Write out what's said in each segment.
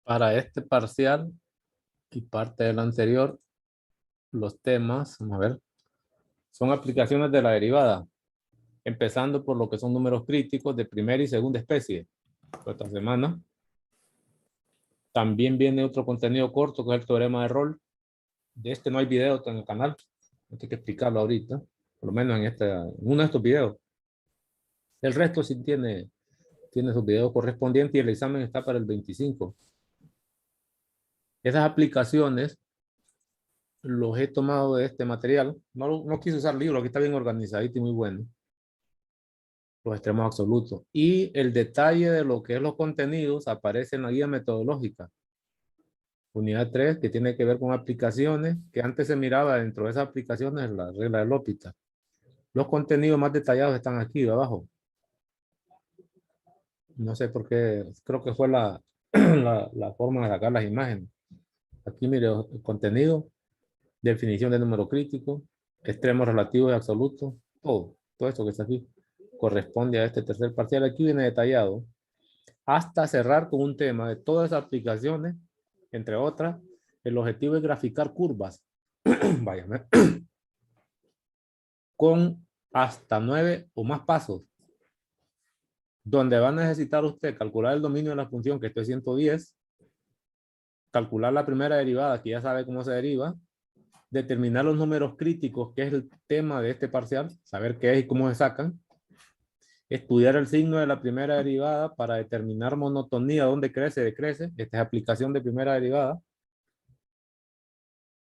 Para este parcial y parte del anterior, los temas, vamos a ver, son aplicaciones de la derivada, empezando por lo que son números críticos de primera y segunda especie. Por esta semana también viene otro contenido corto que es el teorema de Rolle. De este no hay video en el canal, no tengo que explicarlo ahorita, por lo menos en uno de estos videos. El resto sí tiene sus videos correspondientes y el examen está para el 25. Esas aplicaciones los he tomado de este material. No quise usar libro, aquí está bien organizadito y muy bueno. Los extremos absolutos. Y el detalle de lo que es los contenidos aparece en la guía metodológica. Unidad 3, que tiene que ver con aplicaciones, que antes se miraba dentro de esas aplicaciones la regla de L'Hopital. Los contenidos más detallados están aquí abajo. No sé por qué, creo que fue la forma de sacar las imágenes. Aquí mire el contenido, definición de número crítico, extremos relativos y absolutos, todo esto que está aquí corresponde a este tercer parcial. Aquí viene detallado hasta cerrar con un tema de todas esas aplicaciones, entre otras. El objetivo es graficar curvas, vaya, con hasta 9 o más pasos, donde va a necesitar usted calcular el dominio de la función, que esto es 110, calcular la primera derivada, que ya sabe cómo se deriva, determinar los números críticos, que es el tema de este parcial, saber qué es y cómo se sacan, estudiar el signo de la primera derivada para determinar monotonía, dónde crece, decrece, esta es aplicación de primera derivada,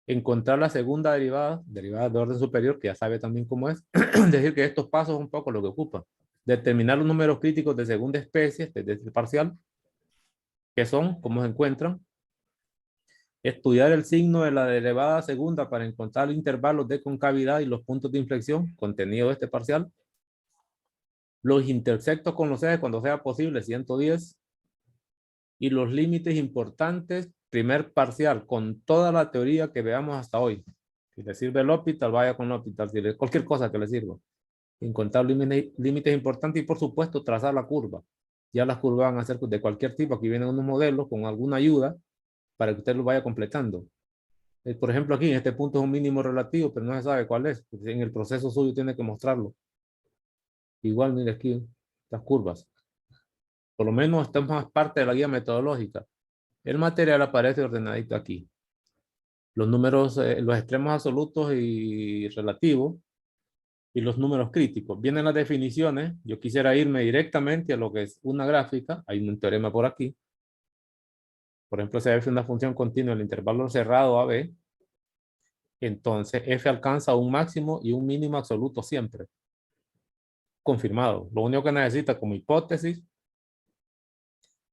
encontrar la segunda derivada, derivada de orden superior, que ya sabe también cómo es, es decir, que estos pasos son un poco lo que ocupa, determinar los números críticos de segunda especie, desde este parcial, que son, cómo se encuentran, estudiar el signo de la derivada segunda para encontrar intervalos de concavidad y los puntos de inflexión, contenido de este parcial, los intersectos con los ejes cuando sea posible, 110, y los límites importantes, primer parcial, con toda la teoría que veamos hasta hoy. Si le sirve el L'Hopital, vaya con L'Hopital, si le, cualquier cosa que le sirva. Encontrar límites importantes y por supuesto trazar la curva. Ya las curvas van a ser de cualquier tipo, aquí vienen unos modelos con alguna ayuda para que usted lo vaya completando. Por ejemplo, aquí en este punto es un mínimo relativo, pero no se sabe cuál es. En el proceso suyo tiene que mostrarlo. Igual, mire aquí, las curvas. Por lo menos esta es más parte de la guía metodológica. El material aparece ordenadito aquí. Los números, los extremos absolutos y relativos y los números críticos. Vienen las definiciones. Yo quisiera irme directamente a lo que es una gráfica. Hay un teorema por aquí. Por ejemplo, si f es una función continua en el intervalo cerrado AB, entonces f alcanza un máximo y un mínimo absoluto siempre. Confirmado. Lo único que necesita como hipótesis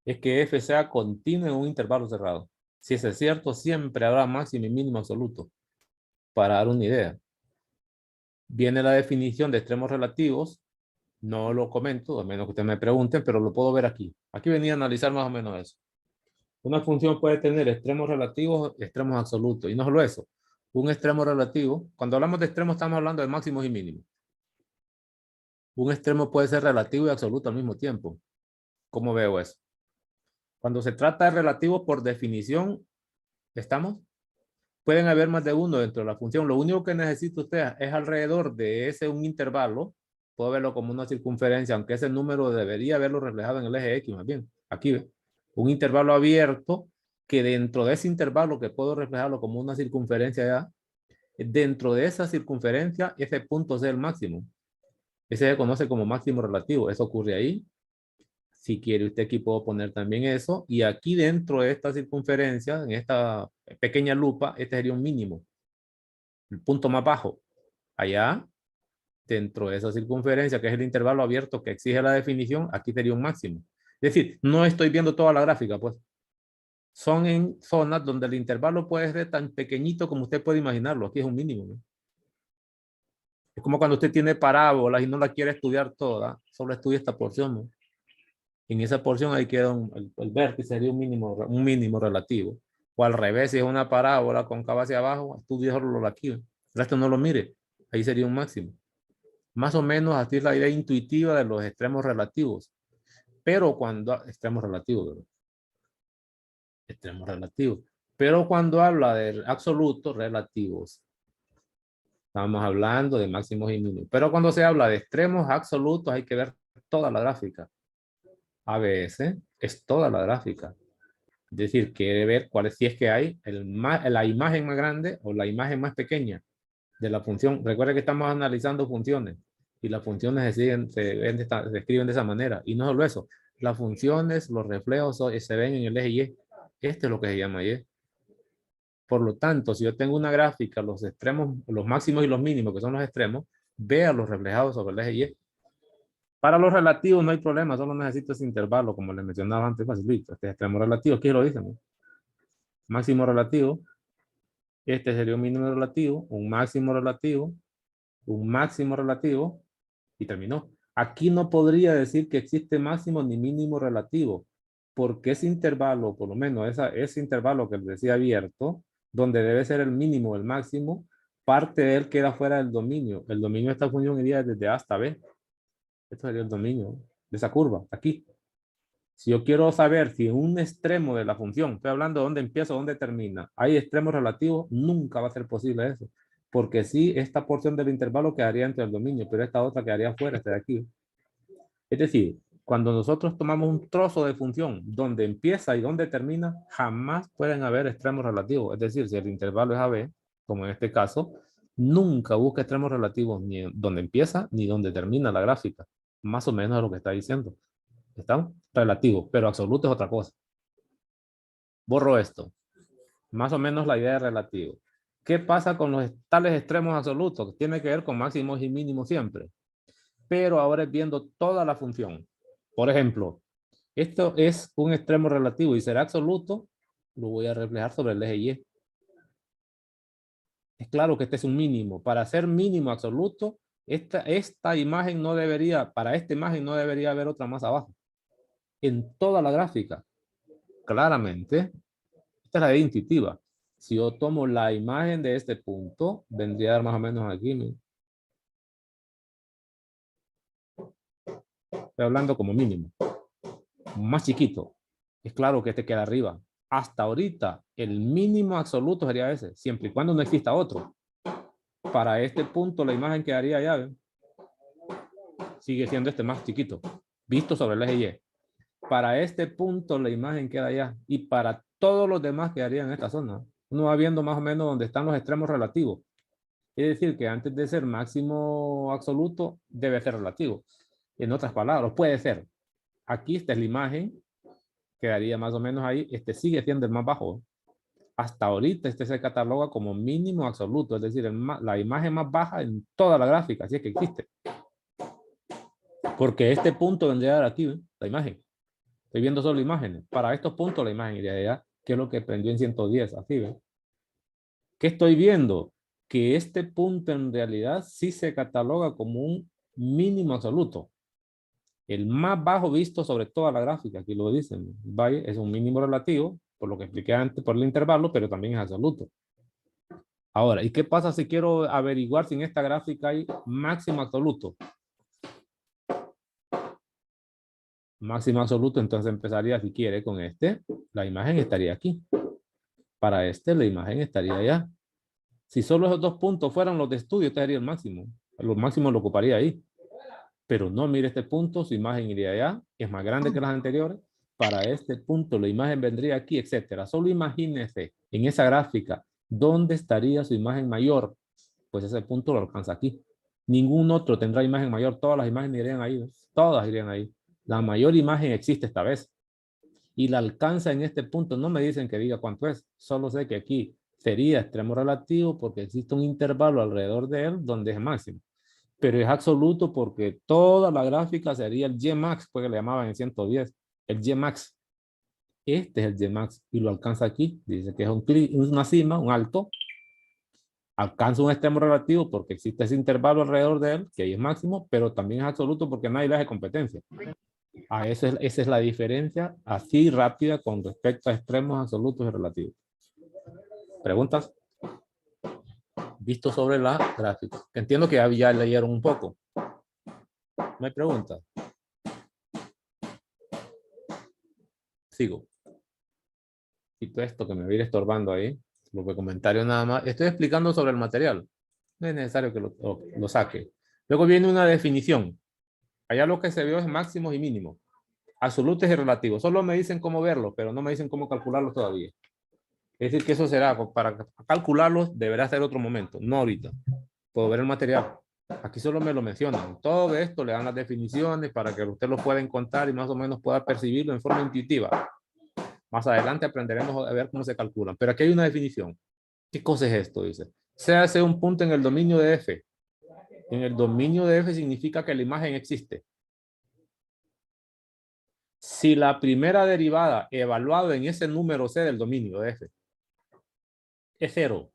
es que f sea continuo en un intervalo cerrado. Si eso es cierto, siempre habrá máximo y mínimo absoluto. Para dar una idea. Viene la definición de extremos relativos. No lo comento, a menos que ustedes me pregunten, pero lo puedo ver aquí. Aquí venía a analizar más o menos eso. Una función puede tener extremos relativos, extremos absolutos. Y no solo eso. Un extremo relativo, cuando hablamos de extremos estamos hablando de máximos y mínimos. Un extremo puede ser relativo y absoluto al mismo tiempo. ¿Cómo veo eso? Cuando se trata de relativos, por definición, ¿estamos? Pueden haber más de uno dentro de la función. Lo único que necesita usted es alrededor de ese un intervalo. Puedo verlo como una circunferencia, aunque ese número debería verlo reflejado en el eje X, más bien. Aquí ve. Un intervalo abierto que dentro de ese intervalo, que puedo reflejarlo como una circunferencia ya, dentro de esa circunferencia, ese punto es el máximo. Ese se conoce como máximo relativo. Eso ocurre ahí. Si quiere usted aquí puedo poner también eso. Y aquí dentro de esta circunferencia, en esta pequeña lupa, este sería un mínimo. El punto más bajo. Allá, dentro de esa circunferencia, que es el intervalo abierto que exige la definición, aquí sería un máximo. Es decir, no estoy viendo toda la gráfica, pues. Son en zonas donde el intervalo puede ser tan pequeñito como usted puede imaginarlo. Aquí es un mínimo, ¿no? Es como cuando usted tiene parábolas y no la quiere estudiar toda, solo estudia esta porción, ¿no? En esa porción ahí queda el vértice, sería un mínimo relativo. O al revés, si es una parábola con cava hacia abajo, estudie solo aquí. El resto no lo mire. Ahí sería un máximo. Más o menos así es la idea intuitiva de los extremos relativos. Pero cuando, extremos relativos, ¿verdad? extremos relativos. Pero cuando habla de absolutos relativos, estamos hablando de máximos y mínimos. Pero cuando se habla de extremos absolutos, hay que ver toda la gráfica. ABS es toda la gráfica. Es decir, quiere ver cuál es, si es que hay la imagen más grande o la imagen más pequeña de la función. Recuerda que estamos analizando funciones y las funciones se escriben de esa manera. Y no solo eso, las funciones, los reflejos se ven en el eje Y. Este es lo que se llama Y. Por lo tanto, si yo tengo una gráfica, los extremos, los máximos y los mínimos, que son los extremos, vea los reflejados sobre el eje Y. Para los relativos no hay problema, solo necesito ese intervalo, como les mencionaba antes, facilito. Este es extremo relativo, aquí lo dicen, ¿no? Máximo relativo, este sería un mínimo relativo, un máximo relativo, y terminó. Aquí no podría decir que existe máximo ni mínimo relativo, porque ese intervalo, por lo menos ese intervalo que les decía abierto, donde debe ser el mínimo, el máximo, parte de él queda fuera del dominio. El dominio de esta función iría desde A hasta B. Esto sería el dominio de esa curva, aquí. Si yo quiero saber si en un extremo de la función, estoy hablando de dónde empieza o dónde termina, hay extremos relativos, nunca va a ser posible eso. Porque sí, esta porción del intervalo quedaría entre el dominio, pero esta otra quedaría fuera, esta de aquí. Es decir, cuando nosotros tomamos un trozo de función donde empieza y donde termina, jamás pueden haber extremos relativos. Es decir, si el intervalo es AB, como en este caso, nunca busca extremos relativos ni donde empieza ni donde termina la gráfica. Más o menos es lo que está diciendo. ¿Están? Relativos, pero absoluto es otra cosa. Borro esto. Más o menos la idea de relativo. ¿Qué pasa con los tales extremos absolutos? Tiene que ver con máximos y mínimos siempre. Pero ahora es viendo toda la función. Por ejemplo, esto es un extremo relativo y será absoluto, lo voy a reflejar sobre el eje Y. Es claro que este es un mínimo. Para ser mínimo absoluto, esta imagen no debería, para esta imagen no debería haber otra más abajo. En toda la gráfica. Claramente, esta es la idea intuitiva. Si yo tomo la imagen de este punto, vendría a dar más o menos aquí. ¿No? Estoy hablando como mínimo. Más chiquito. Es claro que este queda arriba. Hasta ahorita, el mínimo absoluto sería ese, siempre y cuando no exista otro. Para este punto, la imagen quedaría allá. ¿Ven? Sigue siendo este más chiquito, visto sobre el eje Y. Para este punto, la imagen queda allá. Y para todos los demás quedaría en esta zona. Uno va viendo más o menos donde están los extremos relativos. Es decir, que antes de ser máximo absoluto, debe ser relativo. En otras palabras, puede ser. Aquí esta es la imagen, quedaría más o menos ahí. Este sigue siendo el más bajo. Hasta ahorita este se cataloga como mínimo absoluto, es decir, la imagen más baja en toda la gráfica, si es que existe. Porque este punto vendría a dar aquí, ¿eh? La imagen. Estoy viendo solo imágenes. Para estos puntos la imagen iría allá, que es lo que prendió en 110, así, ¿ven? ¿Qué estoy viendo? Que este punto en realidad sí se cataloga como un mínimo absoluto. El más bajo visto sobre toda la gráfica, aquí lo dicen, es un mínimo relativo, por lo que expliqué antes por el intervalo, pero también es absoluto. Ahora, ¿y qué pasa si quiero averiguar si en esta gráfica hay máximo absoluto? Máximo absoluto, entonces empezaría, si quiere, con este. La imagen estaría aquí. Para este, la imagen estaría allá. Si solo esos dos puntos fueran los de estudio, este sería el máximo. Lo máximo lo ocuparía ahí. Pero no, mire este punto, su imagen iría allá. Es más grande que las anteriores. Para este punto, la imagen vendría aquí, etcétera. Solo imagínese en esa gráfica, ¿dónde estaría su imagen mayor? Pues ese punto lo alcanza aquí. Ningún otro tendrá imagen mayor. Todas las imágenes irían ahí. Todas irían ahí. La mayor imagen existe esta vez. Y la alcanza en este punto. No me dicen que diga cuánto es. Solo sé que aquí sería extremo relativo porque existe un intervalo alrededor de él donde es máximo. Pero es absoluto porque toda la gráfica sería el Gmax, porque le llamaban en 110. El Gmax. Este es el Gmax y lo alcanza aquí. Dice que es una cima, un alto. Alcanza un extremo relativo porque existe ese intervalo alrededor de él, que ahí es máximo, pero también es absoluto porque nadie le hace competencia. Esa es la diferencia así rápida con respecto a extremos absolutos y relativos. ¿Preguntas? Visto sobre la gráfica. Entiendo que ya leyeron un poco. ¿No hay preguntas? Sigo. Quito esto que me va a ir estorbando ahí. Los comentarios nada más. Estoy explicando sobre el material. No es necesario que lo saque. Luego viene una definición. Allá lo que se vio es máximos y mínimos. Absolutos y relativos. Solo me dicen cómo verlos, pero no me dicen cómo calcularlos todavía. Es decir, que eso será, para calcularlos deberá ser otro momento, no ahorita. Puedo ver el material. Aquí solo me lo mencionan. Todo esto le dan las definiciones para que usted lo pueda encontrar y más o menos pueda percibirlo en forma intuitiva. Más adelante aprenderemos a ver cómo se calculan. Pero aquí hay una definición. ¿Qué cosa es esto? Dice. Se hace un punto en el dominio de F. En el dominio de F significa que la imagen existe. Si la primera derivada evaluada en ese número C del dominio de F es 0,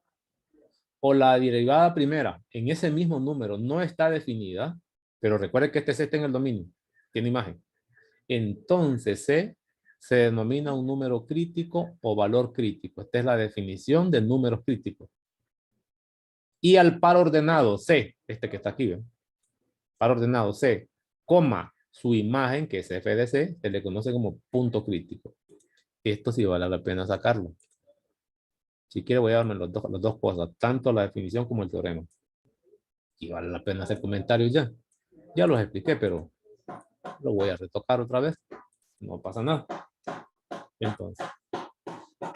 o la derivada primera en ese mismo número no está definida, pero recuerde que este C está en el dominio, tiene imagen, entonces C se denomina un número crítico o valor crítico. Esta es la definición de números críticos. Y al par ordenado C, este que está aquí, ¿ven? Par ordenado C, coma, su imagen, que es f de C, se le conoce como punto crítico. Esto sí vale la pena sacarlo. Si quiere voy a darme las dos cosas, tanto la definición como el teorema. Y vale la pena hacer comentarios ya. Ya los expliqué, pero lo voy a retocar otra vez. No pasa nada. Entonces,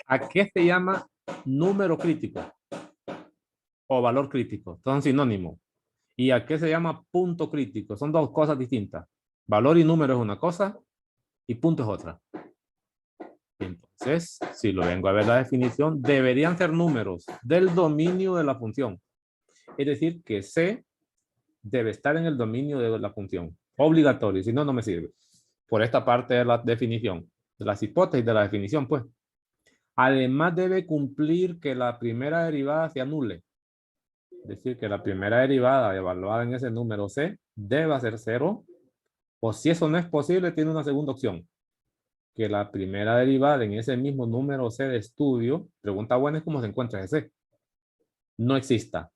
¿a qué se llama número crítico o valor crítico? Son sinónimos. ¿Y a qué se llama punto crítico? Son dos cosas distintas. Valor y número es una cosa y punto es otra. Entonces, si lo vengo a ver la definición, deberían ser números del dominio de la función. Es decir, que C debe estar en el dominio de la función. Obligatorio, si no, no me sirve. Por esta parte de la definición, de las hipótesis de la definición, pues. Además debe cumplir que la primera derivada se anule. Es decir, que la primera derivada evaluada en ese número C debe ser 0. O si eso no es posible, tiene una segunda opción. Que la primera derivada en ese mismo número C de estudio, pregunta buena es cómo se encuentra ese C, no exista.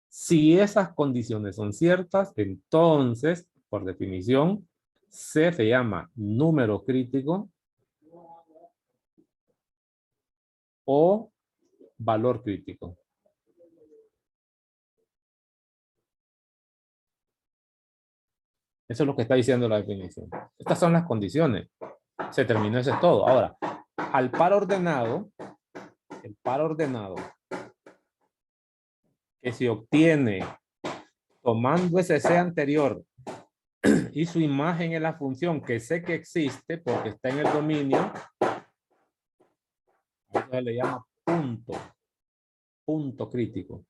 Si esas condiciones son ciertas, entonces, por definición, C se llama número crítico o valor crítico. Eso es lo que está diciendo la definición. Estas son las condiciones. Se terminó, eso es todo. Ahora, al par ordenado, el par ordenado que se obtiene tomando ese C anterior y su imagen en la función que sé que existe porque está en el dominio, se le llama punto crítico.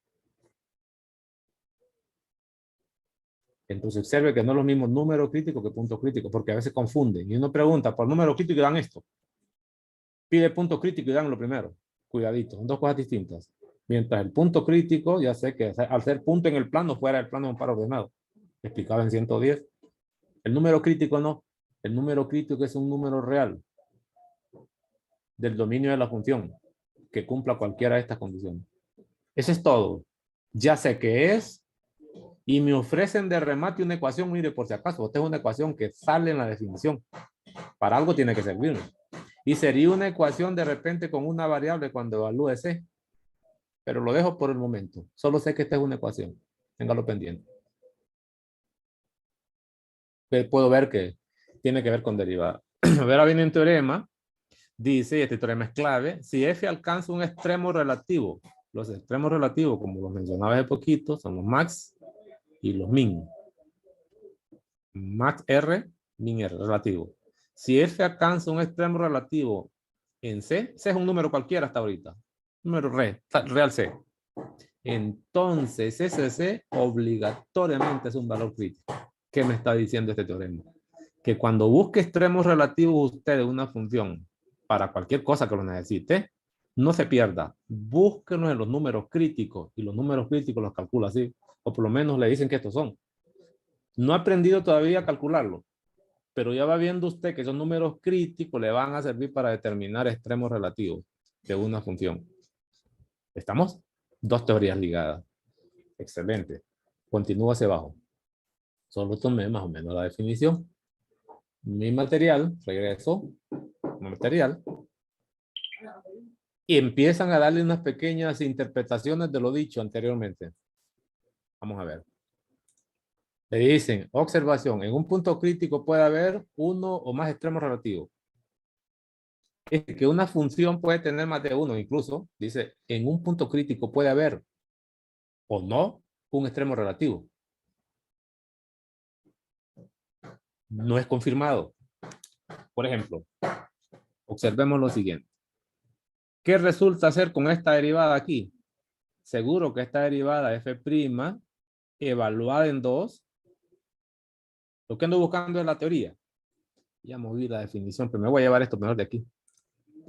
Entonces observe que no es lo mismo número crítico que punto crítico, porque a veces confunden. Y uno pregunta por número crítico y dan esto. Pide punto crítico y dan lo primero. Cuidadito, son dos cosas distintas. Mientras el punto crítico, ya sé que al ser punto en el plano, fuera del plano de un par ordenado. Explicado en 110. El número crítico no. El número crítico es un número real del dominio de la función que cumpla cualquiera de estas condiciones. Eso es todo. Ya sé qué es y me ofrecen de remate una ecuación. Mire, por si acaso, esta es una ecuación que sale en la definición. Para algo tiene que servirme. Y sería una ecuación de repente con una variable cuando evalúe C. Pero lo dejo por el momento. Solo sé que esta es una ecuación. Téngalo pendiente. Puedo ver que tiene que ver con derivada. Ahora viene un teorema. Dice, y este teorema es clave, si F alcanza un extremo relativo. Los extremos relativos, como los mencionaba hace poquito, son los max y los min. Max R, min R, relativo. Si F alcanza un extremo relativo en C, C es un número cualquiera hasta ahorita. Número real C. Entonces, ese C obligatoriamente es un valor crítico. ¿Qué me está diciendo este teorema? Que cuando busque extremos relativos usted de una función para cualquier cosa que lo necesite, no se pierda. Búsquenos en los números críticos y los números críticos los calcula así. O por lo menos le dicen que estos son. No ha aprendido todavía a calcularlo, pero ya va viendo usted que esos números críticos le van a servir para determinar extremos relativos de una función. ¿Estamos? Dos teorías ligadas. Excelente. Continúo hacia abajo. Solo tomé más o menos la definición. Mi material, regreso. como material, y empiezan a darle unas pequeñas interpretaciones de lo dicho anteriormente. Vamos a ver. Le dicen, observación, en un punto crítico puede haber uno o más extremos relativos. Es que una función puede tener más de uno, incluso, dice, en un punto crítico puede haber o no un extremo relativo. No es confirmado. Por ejemplo, observemos lo siguiente. ¿Qué resulta hacer con esta derivada aquí? Seguro que esta derivada f' evaluada en 2. Lo que ando buscando es la teoría. Ya moví la definición, pero me voy a llevar esto mejor de aquí.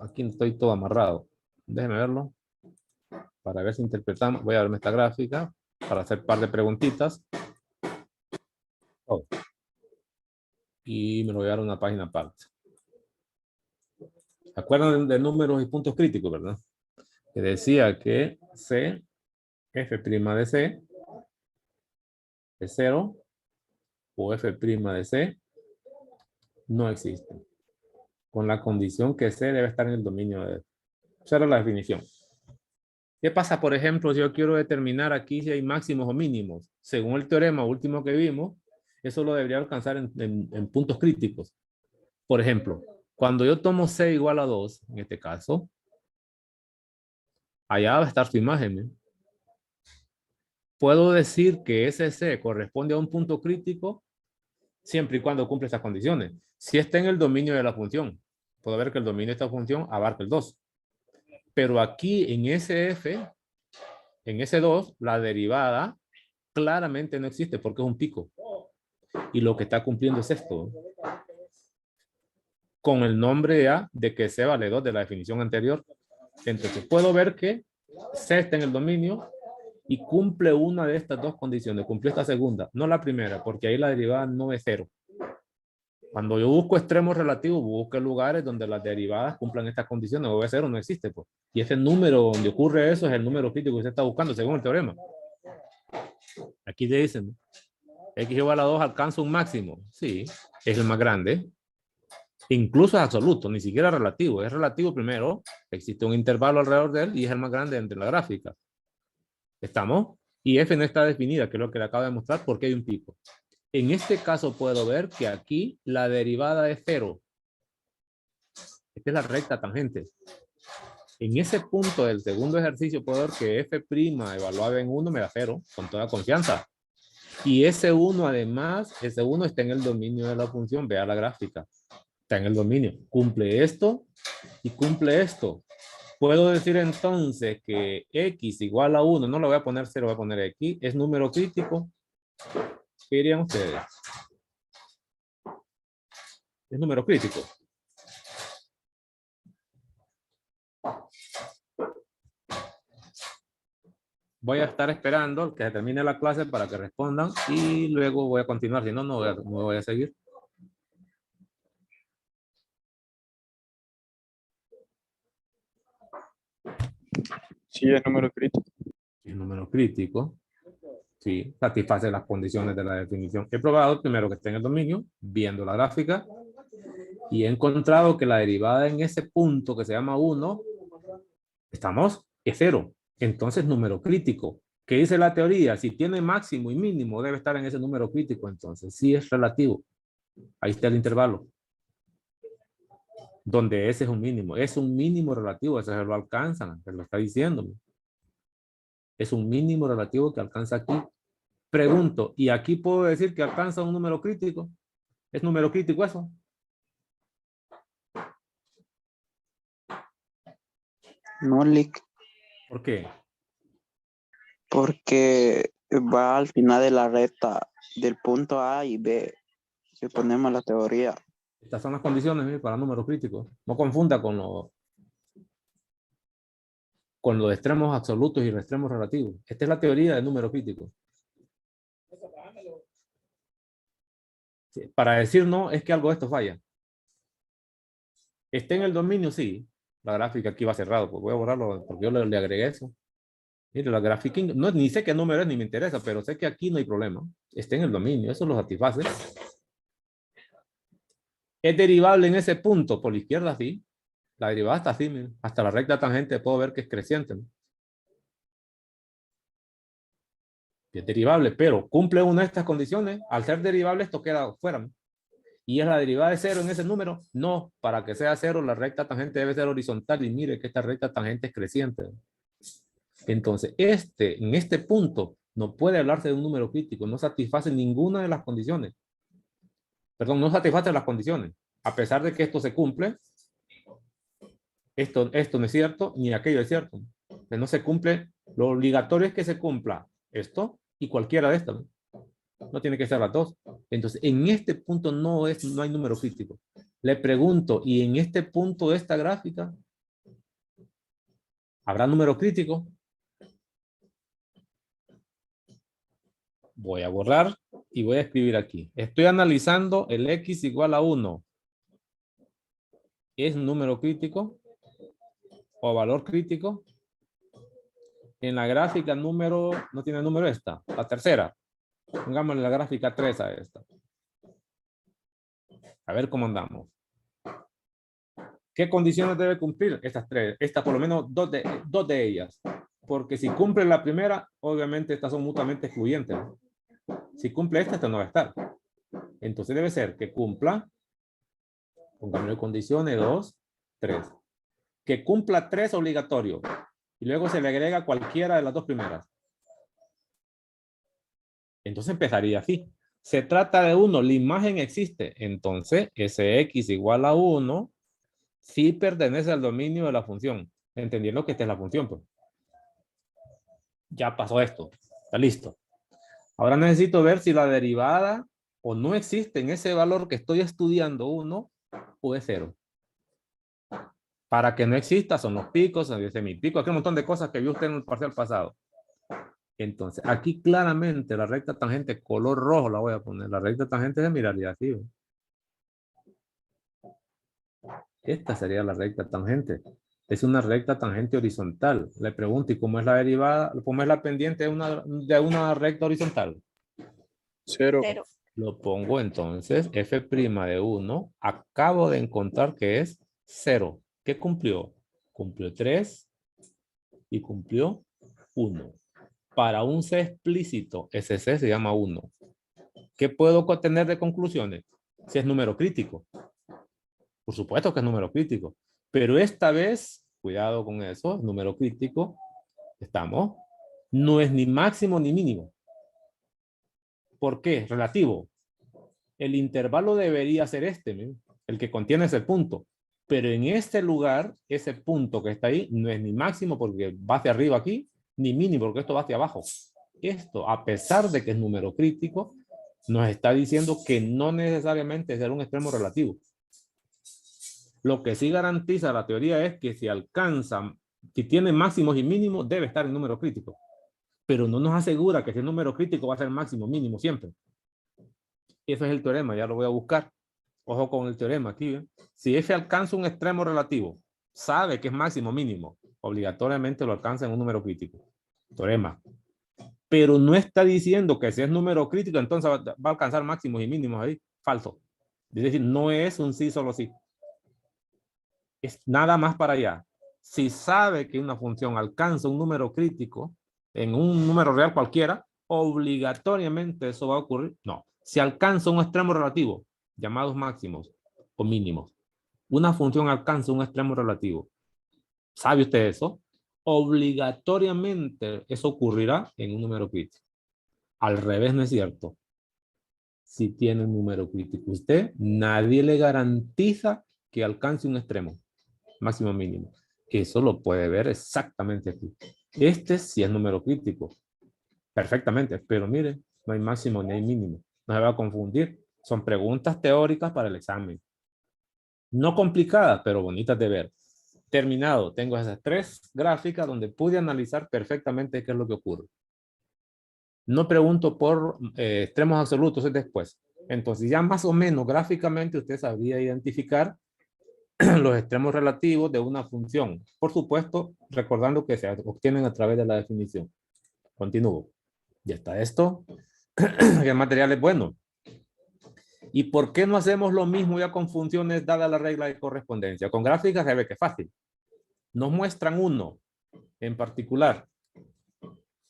Aquí estoy todo amarrado. Déjenme verlo. Para ver si interpretamos. Voy a verme esta gráfica para hacer un par de preguntitas. Oh. Y me lo voy a dar una página aparte. ¿Se acuerdan de números y puntos críticos, verdad? Que decía que C, f' de C, es 0, o f' de C, no existe. Con la condición que C debe estar en el dominio de... Esa era la definición. ¿Qué pasa, por ejemplo, si yo quiero determinar aquí si hay máximos o mínimos? Según el teorema último que vimos, eso lo debería alcanzar en puntos críticos. Por ejemplo, cuando yo tomo C igual a 2, en este caso, allá va a estar su imagen, ¿eh? Puedo decir que ese C corresponde a un punto crítico siempre y cuando cumple estas condiciones. Si está en el dominio de la función, puedo ver que el dominio de esta función abarca el 2. Pero aquí en ese F, en ese 2, la derivada claramente no existe porque es un pico. Y lo que está cumpliendo es esto. Con el nombre ya de que C vale 2 de la definición anterior. Entonces puedo ver que C está en el dominio y cumple una de estas dos condiciones. Cumple esta segunda, no la primera, porque ahí la derivada no es 0. Cuando yo busco extremos relativos, busco lugares donde las derivadas cumplan estas condiciones. O es 0, no existe, pues. Y ese número donde ocurre eso es el número crítico que se está buscando según el teorema. Aquí te dicen, ¿no? X igual a 2 alcanza un máximo. Sí, es el más grande. Incluso es absoluto, ni siquiera relativo. Es relativo primero. Existe un intervalo alrededor de él y es el más grande entre la gráfica. ¿Estamos? Y F no está definida, que es lo que le acabo de mostrar, porque hay un pico. En este caso puedo ver que aquí la derivada es 0. Esta es la recta tangente. En ese punto del segundo ejercicio puedo ver que f' evaluado en 1 me da 0, con toda confianza. Y ese 1 además, ese 1 está en el dominio de la función. Vea la gráfica. Está en el dominio. Cumple esto y cumple esto. Puedo decir entonces que x igual a 1, no le voy a poner 0, voy a poner x, es número crítico. ¿Qué dirían ustedes? Es número crítico. Voy a estar esperando que se termine la clase para que respondan y luego voy a continuar. Si no, no voy a seguir. Sí, es número crítico. Es número crítico. Sí, satisface las condiciones de la definición. He probado primero que esté en el dominio, viendo la gráfica, y he encontrado que la derivada en ese punto que se llama 1, ¿estamos? Es 0. Entonces, número crítico. ¿Qué dice la teoría? Si tiene máximo y mínimo, debe estar en ese número crítico. Entonces, sí es relativo. Ahí está el intervalo. Donde ese es un mínimo. Es un mínimo relativo. Ese se lo alcanzan. Se lo está diciendo. Es un mínimo relativo que alcanza aquí. Pregunto, ¿y aquí puedo decir que alcanza un número crítico? ¿Es número crítico eso? No, Lick, ¿Por qué? porque va al final de la recta del punto A y B. Si ponemos la teoría. Estas son las condiciones para números críticos. No confunda con los extremos absolutos y los extremos relativos. Esta es la teoría del número crítico. Sí, para decir no, es que algo de esto falla. ¿Está en el dominio? Sí. La gráfica aquí va cerrado. Pues voy a borrarlo porque yo le agregué eso. Mire, la gráfica, no, ni sé qué número es ni me interesa, pero sé que aquí no hay problema. Está en el dominio, eso lo satisface. ¿Es derivable en ese punto? Por la izquierda, sí. La derivada está así, miren. Hasta la recta tangente puedo ver que es creciente, ¿no? Es derivable, pero cumple una de estas condiciones. Al ser derivable, esto queda fuera, ¿no? ¿Y es la derivada de cero en ese número? No, para que sea cero, la recta tangente debe ser horizontal. Y mire que esta recta tangente es creciente. Entonces, en este punto, no puede hablarse de un número crítico. No satisface ninguna de las condiciones. Perdón, no satisface las condiciones. A pesar de que esto se cumple, esto no es cierto, ni aquello es cierto. No se cumple. Lo obligatorio es que se cumpla esto y cualquiera de estas, ¿no? No tiene que ser las dos. Entonces, en este punto no hay número crítico. Le pregunto, ¿y en este punto de esta gráfica habrá número crítico? Voy a borrar y voy a escribir aquí. Estoy analizando el x igual a 1. ¿Es número crítico o valor crítico? En la gráfica número, no tiene número esta, la tercera. Pongámosle la gráfica 3 a esta. A ver cómo andamos. ¿Qué condiciones debe cumplir? Estas tres. Estas por lo menos dos de ellas. Porque si cumple la primera, obviamente estas son mutuamente excluyentes, ¿no? Si cumple esta no va a estar. Entonces debe ser que cumpla, pongámosle condiciones 2, 3. Que cumpla 3 obligatorio. Y luego se le agrega cualquiera de las dos primeras. Entonces empezaría así. Se trata de 1, la imagen existe. Entonces, Sx igual a 1, sí pertenece al dominio de la función. Entendiendo que esta es la función, pues. Ya pasó esto. Está listo. Ahora necesito ver si la derivada o no existe en ese valor que estoy estudiando 1 o es 0. Para que no exista son los picos, el semipico, aquel montón de cosas que vio usted en el parcial pasado. Entonces, aquí claramente la recta tangente color rojo la voy a poner. La recta tangente se miraría así, ¿no? Esta sería la recta tangente. Es una recta tangente horizontal. Le pregunto, ¿y cómo es la derivada? ¿Cómo es la pendiente de una recta horizontal? 0. Lo pongo entonces, f' de 1. Acabo de encontrar que es 0. ¿Qué cumplió? Cumplió 3 y cumplió 1. Para un C explícito, ese C se llama 1. ¿Qué puedo obtener de conclusiones? Si es número crítico. Por supuesto que es número crítico. Pero esta vez, cuidado con eso, número crítico, no es ni máximo ni mínimo. ¿Por qué? Relativo. El intervalo debería ser el que contiene ese punto. Pero en este lugar, ese punto que está ahí, no es ni máximo porque va hacia arriba aquí, ni mínimo porque esto va hacia abajo. Esto, a pesar de que es número crítico, nos está diciendo que no necesariamente es un extremo relativo. Lo que sí garantiza la teoría es que si alcanza, si tiene máximos y mínimos, debe estar en número crítico. Pero no nos asegura que ese número crítico va a ser máximo, mínimo siempre. Ese es el teorema, ya lo voy a buscar. Ojo con el teorema aquí, ¿eh? Si F alcanza un extremo relativo, sabe que es máximo, mínimo, obligatoriamente lo alcanza en un número crítico. Teorema. Pero no está diciendo que si es número crítico, entonces va a alcanzar máximos y mínimos ahí. Falso. Es decir, no es un sí, solo sí. Es nada más para allá. Si sabe que una función alcanza un número crítico en un número real cualquiera, obligatoriamente eso va a ocurrir. No. Si alcanza un extremo relativo, llamados máximos o mínimos, una función alcanza un extremo relativo. ¿Sabe usted eso? Obligatoriamente eso ocurrirá en un número crítico. Al revés no es cierto. Si tiene un número crítico usted, nadie le garantiza que alcance un extremo, máximo mínimo. Eso lo puede ver exactamente aquí. Este sí es número crítico. Perfectamente, pero mire, no hay máximo ni hay mínimo. No se va a confundir. Son preguntas teóricas para el examen. No complicadas, pero bonitas de ver. Terminado. Tengo esas 3 gráficas donde pude analizar perfectamente qué es lo que ocurre. No pregunto por extremos absolutos, es después. Entonces ya más o menos gráficamente usted sabría identificar los extremos relativos de una función. Por supuesto, recordando que se obtienen a través de la definición. Continúo. Ya está esto. El material es bueno. ¿Y por qué no hacemos lo mismo ya con funciones dada la regla de correspondencia? Con gráficas se ve que es fácil. Nos muestran uno en particular.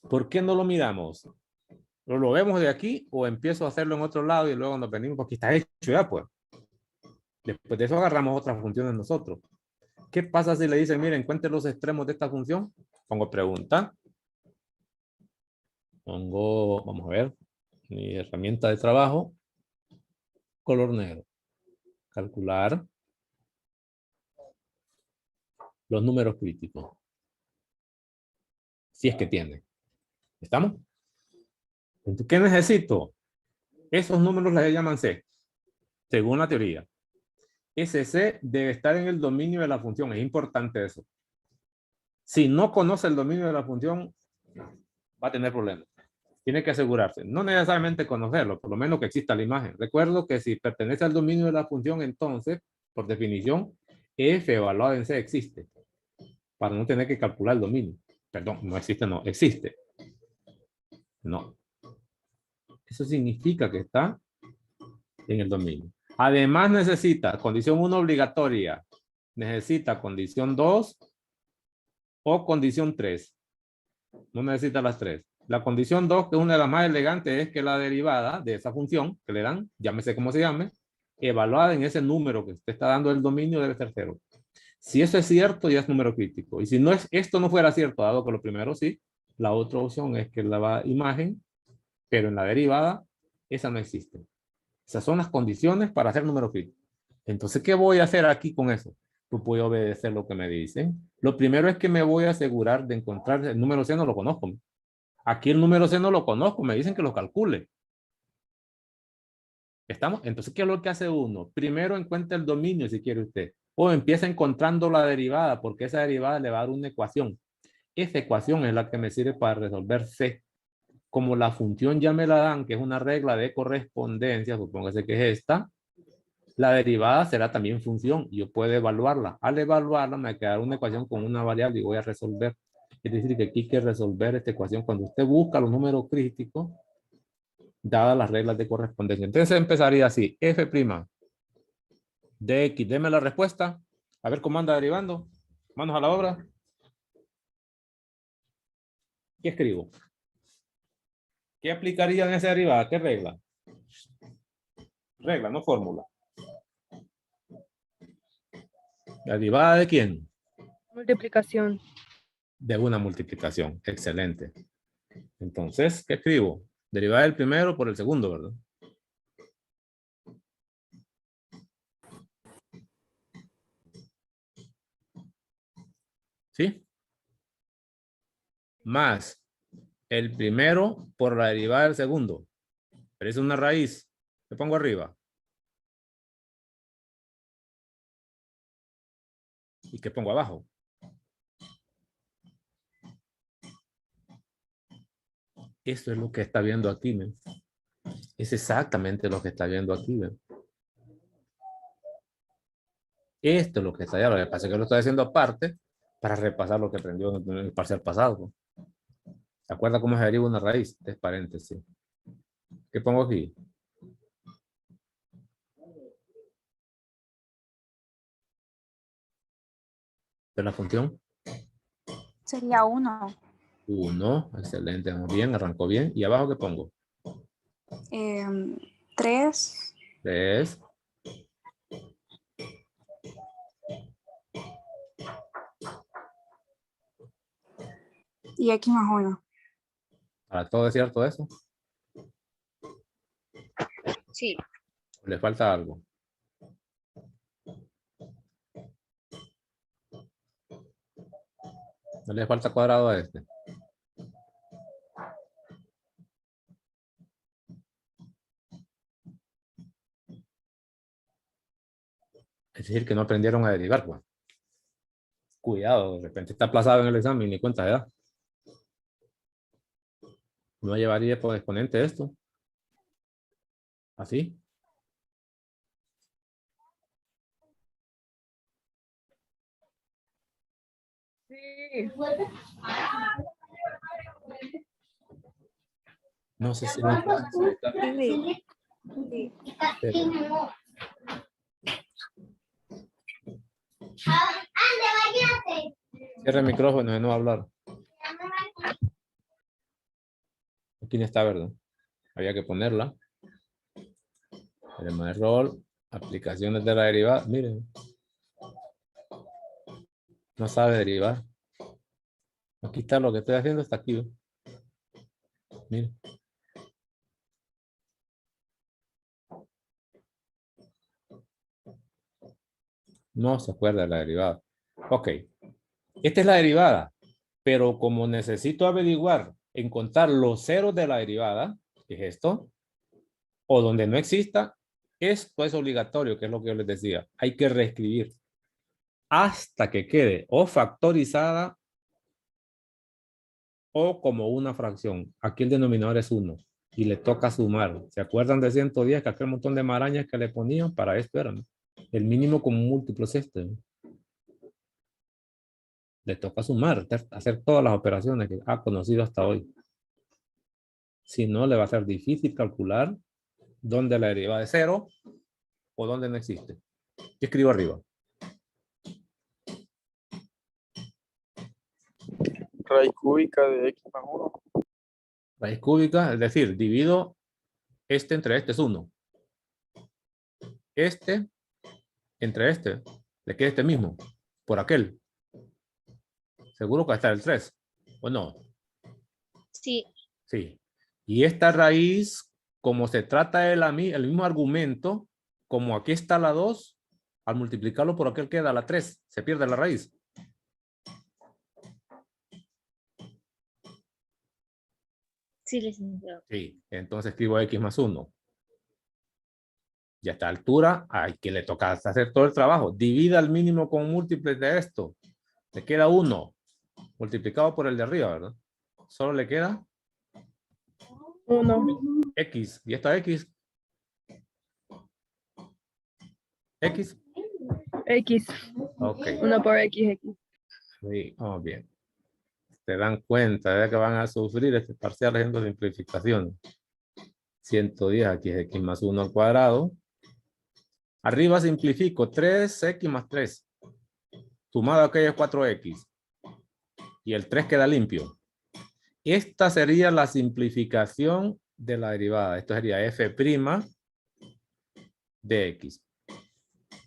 ¿Por qué no lo miramos? ¿Lo vemos de aquí o empiezo a hacerlo en otro lado y luego nos venimos porque está hecho ya pues? Después de eso agarramos otras funciones nosotros. ¿Qué pasa si le dicen, miren, encuentre los extremos de esta función? Pongo pregunta. Pongo, vamos a ver, mi herramienta de trabajo, color negro. Calcular los números críticos. Si es que tiene. ¿Estamos? Entonces, ¿qué necesito? Esos números les llaman C, según la teoría. Ese C debe estar en el dominio de la función. Es importante eso. Si no conoce el dominio de la función, va a tener problemas. Tiene que asegurarse. No necesariamente conocerlo, por lo menos que exista la imagen. Recuerdo que si pertenece al dominio de la función, entonces, por definición, F evaluado en C existe. Para no tener que calcular el dominio. Perdón, no existe, no, existe. No. Eso significa que está en el dominio. Además necesita condición 1 obligatoria. Necesita condición 2 o condición 3. No necesita las 3. La condición 2, que es una de las más elegantes, es que la derivada de esa función que le dan, llámese como se llame, evaluada en ese número que usted está dando el dominio debe ser 0. Si eso es cierto, ya es número crítico. Y si no es, esto no fuera cierto, dado que lo primero sí, la otra opción es que la imagen, pero en la derivada, esa no existe. Esas son las condiciones para hacer número crítico. Entonces, ¿qué voy a hacer aquí con eso? Pues voy a obedecer lo que me dicen. Lo primero es que me voy a asegurar de encontrar el número C, no lo conozco. Aquí el número C no lo conozco, me dicen que lo calcule. ¿Estamos? Entonces, ¿qué es lo que hace uno? Primero encuentra el dominio, si quiere usted. O empieza encontrando la derivada, porque esa derivada le va a dar una ecuación. Esa ecuación es la que me sirve para resolver C. Como la función ya me la dan, que es una regla de correspondencia, supóngase que es esta, la derivada será también función. Yo puedo evaluarla. Al evaluarla me quedará una ecuación con una variable y voy a resolver. Es decir, que aquí hay que resolver esta ecuación cuando usted busca los números críticos, dadas las reglas de correspondencia. Entonces empezaría así. F' de X. Deme la respuesta. A ver cómo anda derivando. Manos a la obra. ¿Qué escribo? ¿Qué aplicaría en esa derivada? ¿Qué regla? Regla, no fórmula. ¿La derivada de quién? Multiplicación. De una multiplicación. Excelente. Entonces, ¿qué escribo? Derivada del primero por el segundo, ¿verdad? ¿Sí? Más el primero por la derivada del segundo. Pero es una raíz. Le pongo arriba. ¿Y qué pongo abajo? Esto es lo que está viendo aquí, ¿ven? Es exactamente lo que está viendo aquí, ¿ven? Esto es lo que está allá. Lo que pasa es que lo estoy haciendo aparte para repasar lo que aprendió en el parcial pasado. ¿Se acuerda cómo se deriva una raíz? Es paréntesis. ¿Qué pongo aquí? ¿De la función? Sería 1. 1. Excelente. Muy bien. Arrancó bien. ¿Y abajo qué pongo? 3. 3. Y X más 1. ¿Para todo es cierto eso? Sí. ¿O le falta algo? ¿No le falta cuadrado a este? Es decir, que no aprendieron a derivar, pues. Cuidado, de repente está aplazado en el examen y ni cuenta de edad. No llevaría por exponente esto. Así. Sí. No sé si la clase está- Sí. Sí. Cero. Cierra el micrófono y no va a hablar. Aquí no está, ¿verdad? Había que ponerla. Tenemos el rol, aplicaciones de la derivada. Miren. No sabe derivar. Aquí está lo que estoy haciendo, está aquí. ¿Ve? Miren. No se acuerda de la derivada. Ok. Esta es la derivada. Pero como necesito averiguar, encontrar los ceros de la derivada, que es esto, o donde no exista, esto es obligatorio, que es lo que yo les decía. Hay que reescribir hasta que quede o factorizada o como una fracción. Aquí el denominador es 1 y le toca sumar. ¿Se acuerdan de 110 que aquel montón de marañas que le ponían para esto eran? El mínimo como múltiplo es este. Le toca sumar, hacer todas las operaciones que ha conocido hasta hoy. Si no, le va a ser difícil calcular dónde la derivada es 0 o dónde no existe. ¿Qué escribo arriba? Raíz cúbica de x más 1. Raíz cúbica, es decir, divido este entre este es 1. Este entre este, le queda este mismo, por aquel. Seguro que va a estar el 3, ¿o no? Sí. Sí. Y esta raíz, como se trata de el mismo argumento, como aquí está la 2, al multiplicarlo por aquel queda la 3, se pierde la raíz. Sí, licenciado. Sí, entonces escribo x más 1. Y a esta altura, hay que le toca hacer todo el trabajo. Divida al mínimo con múltiples de esto. Le queda 1, multiplicado por el de arriba, ¿verdad? Solo le queda 1. x. ¿Y esta x? ¿X? X. Ok. 1 por X. Sí, oh, bien. Se dan cuenta de que van a sufrir este parcial haciendo simplificaciones. 110 aquí es x más 1 al cuadrado. Arriba simplifico 3x más 3. Sumado a aquello es 4x. Y el 3 queda limpio. Esta sería la simplificación de la derivada. Esto sería f' de x.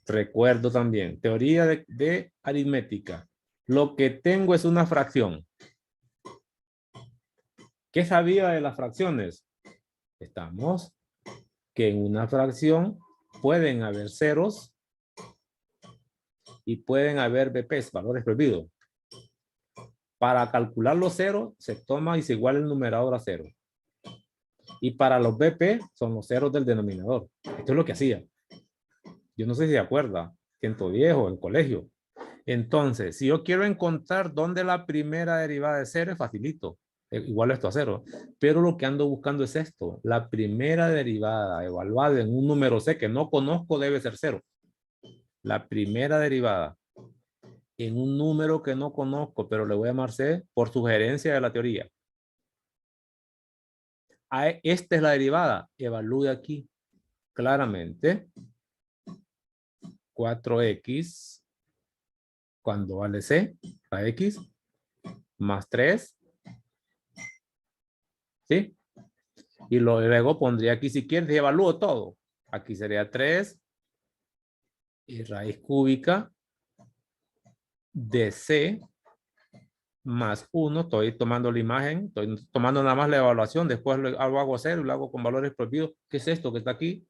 Recuerdo también, teoría de aritmética. Lo que tengo es una fracción. ¿Qué sabía de las fracciones? Estamos que en una fracción pueden haber ceros y pueden haber BPs, valores prohibidos. Para calcular los ceros, se toma y se iguala el numerador a 0. Y para los BP, son los ceros del denominador. Esto es lo que hacía. Yo no sé si se acuerda, 110 o en colegio. Entonces, si yo quiero encontrar dónde la primera derivada de 0, es facilito. Igual esto a 0. Pero lo que ando buscando es esto. La primera derivada evaluada en un número C que no conozco debe ser 0. La primera derivada en un número que no conozco, pero le voy a llamar C por sugerencia de la teoría. Esta es la derivada. Evalúe aquí claramente 4x cuando vale C, la x, más 3. ¿Sí? Y luego pondría aquí si quieres, evalúo todo. Aquí sería 3 y raíz cúbica de C más 1. Estoy tomando la imagen, estoy tomando nada más la evaluación, después lo hago 0 y lo hago con valores prohibidos. ¿Qué es esto que está aquí?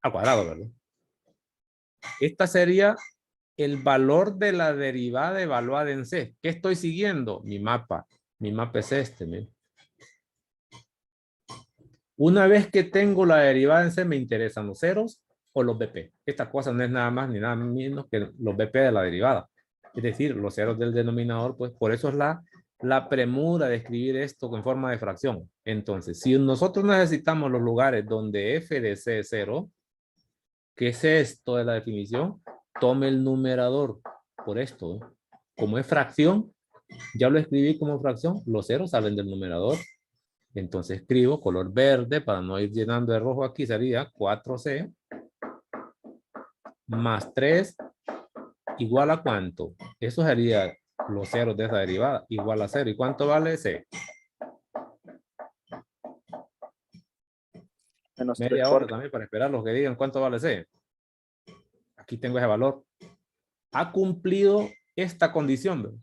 Al cuadrado, ¿verdad? Esta sería el valor de la derivada evaluada en C. ¿Qué estoy siguiendo? Mi mapa. Mi mapa es este. ¿Miren? Una vez que tengo la derivada en C, me interesan los ceros o los BP. Esta cosa no es nada más ni nada menos que los BP de la derivada. Es decir, los ceros del denominador, pues por eso es la premura de escribir esto en forma de fracción. Entonces, si nosotros necesitamos los lugares donde f de c es 0, ¿qué es esto de la definición? Tome el numerador por esto. ¿Eh? Como es fracción, ya lo escribí como fracción, los ceros salen del numerador. Entonces escribo color verde para no ir llenando de rojo aquí. Sería 4C más 3 igual a ¿cuánto? Eso sería los ceros de esa derivada. Igual a 0. ¿Y cuánto vale C? Menos Media hora 3/4. también para esperar los que digan cuánto vale C. Aquí tengo ese valor. Ha cumplido esta condición, ¿verdad?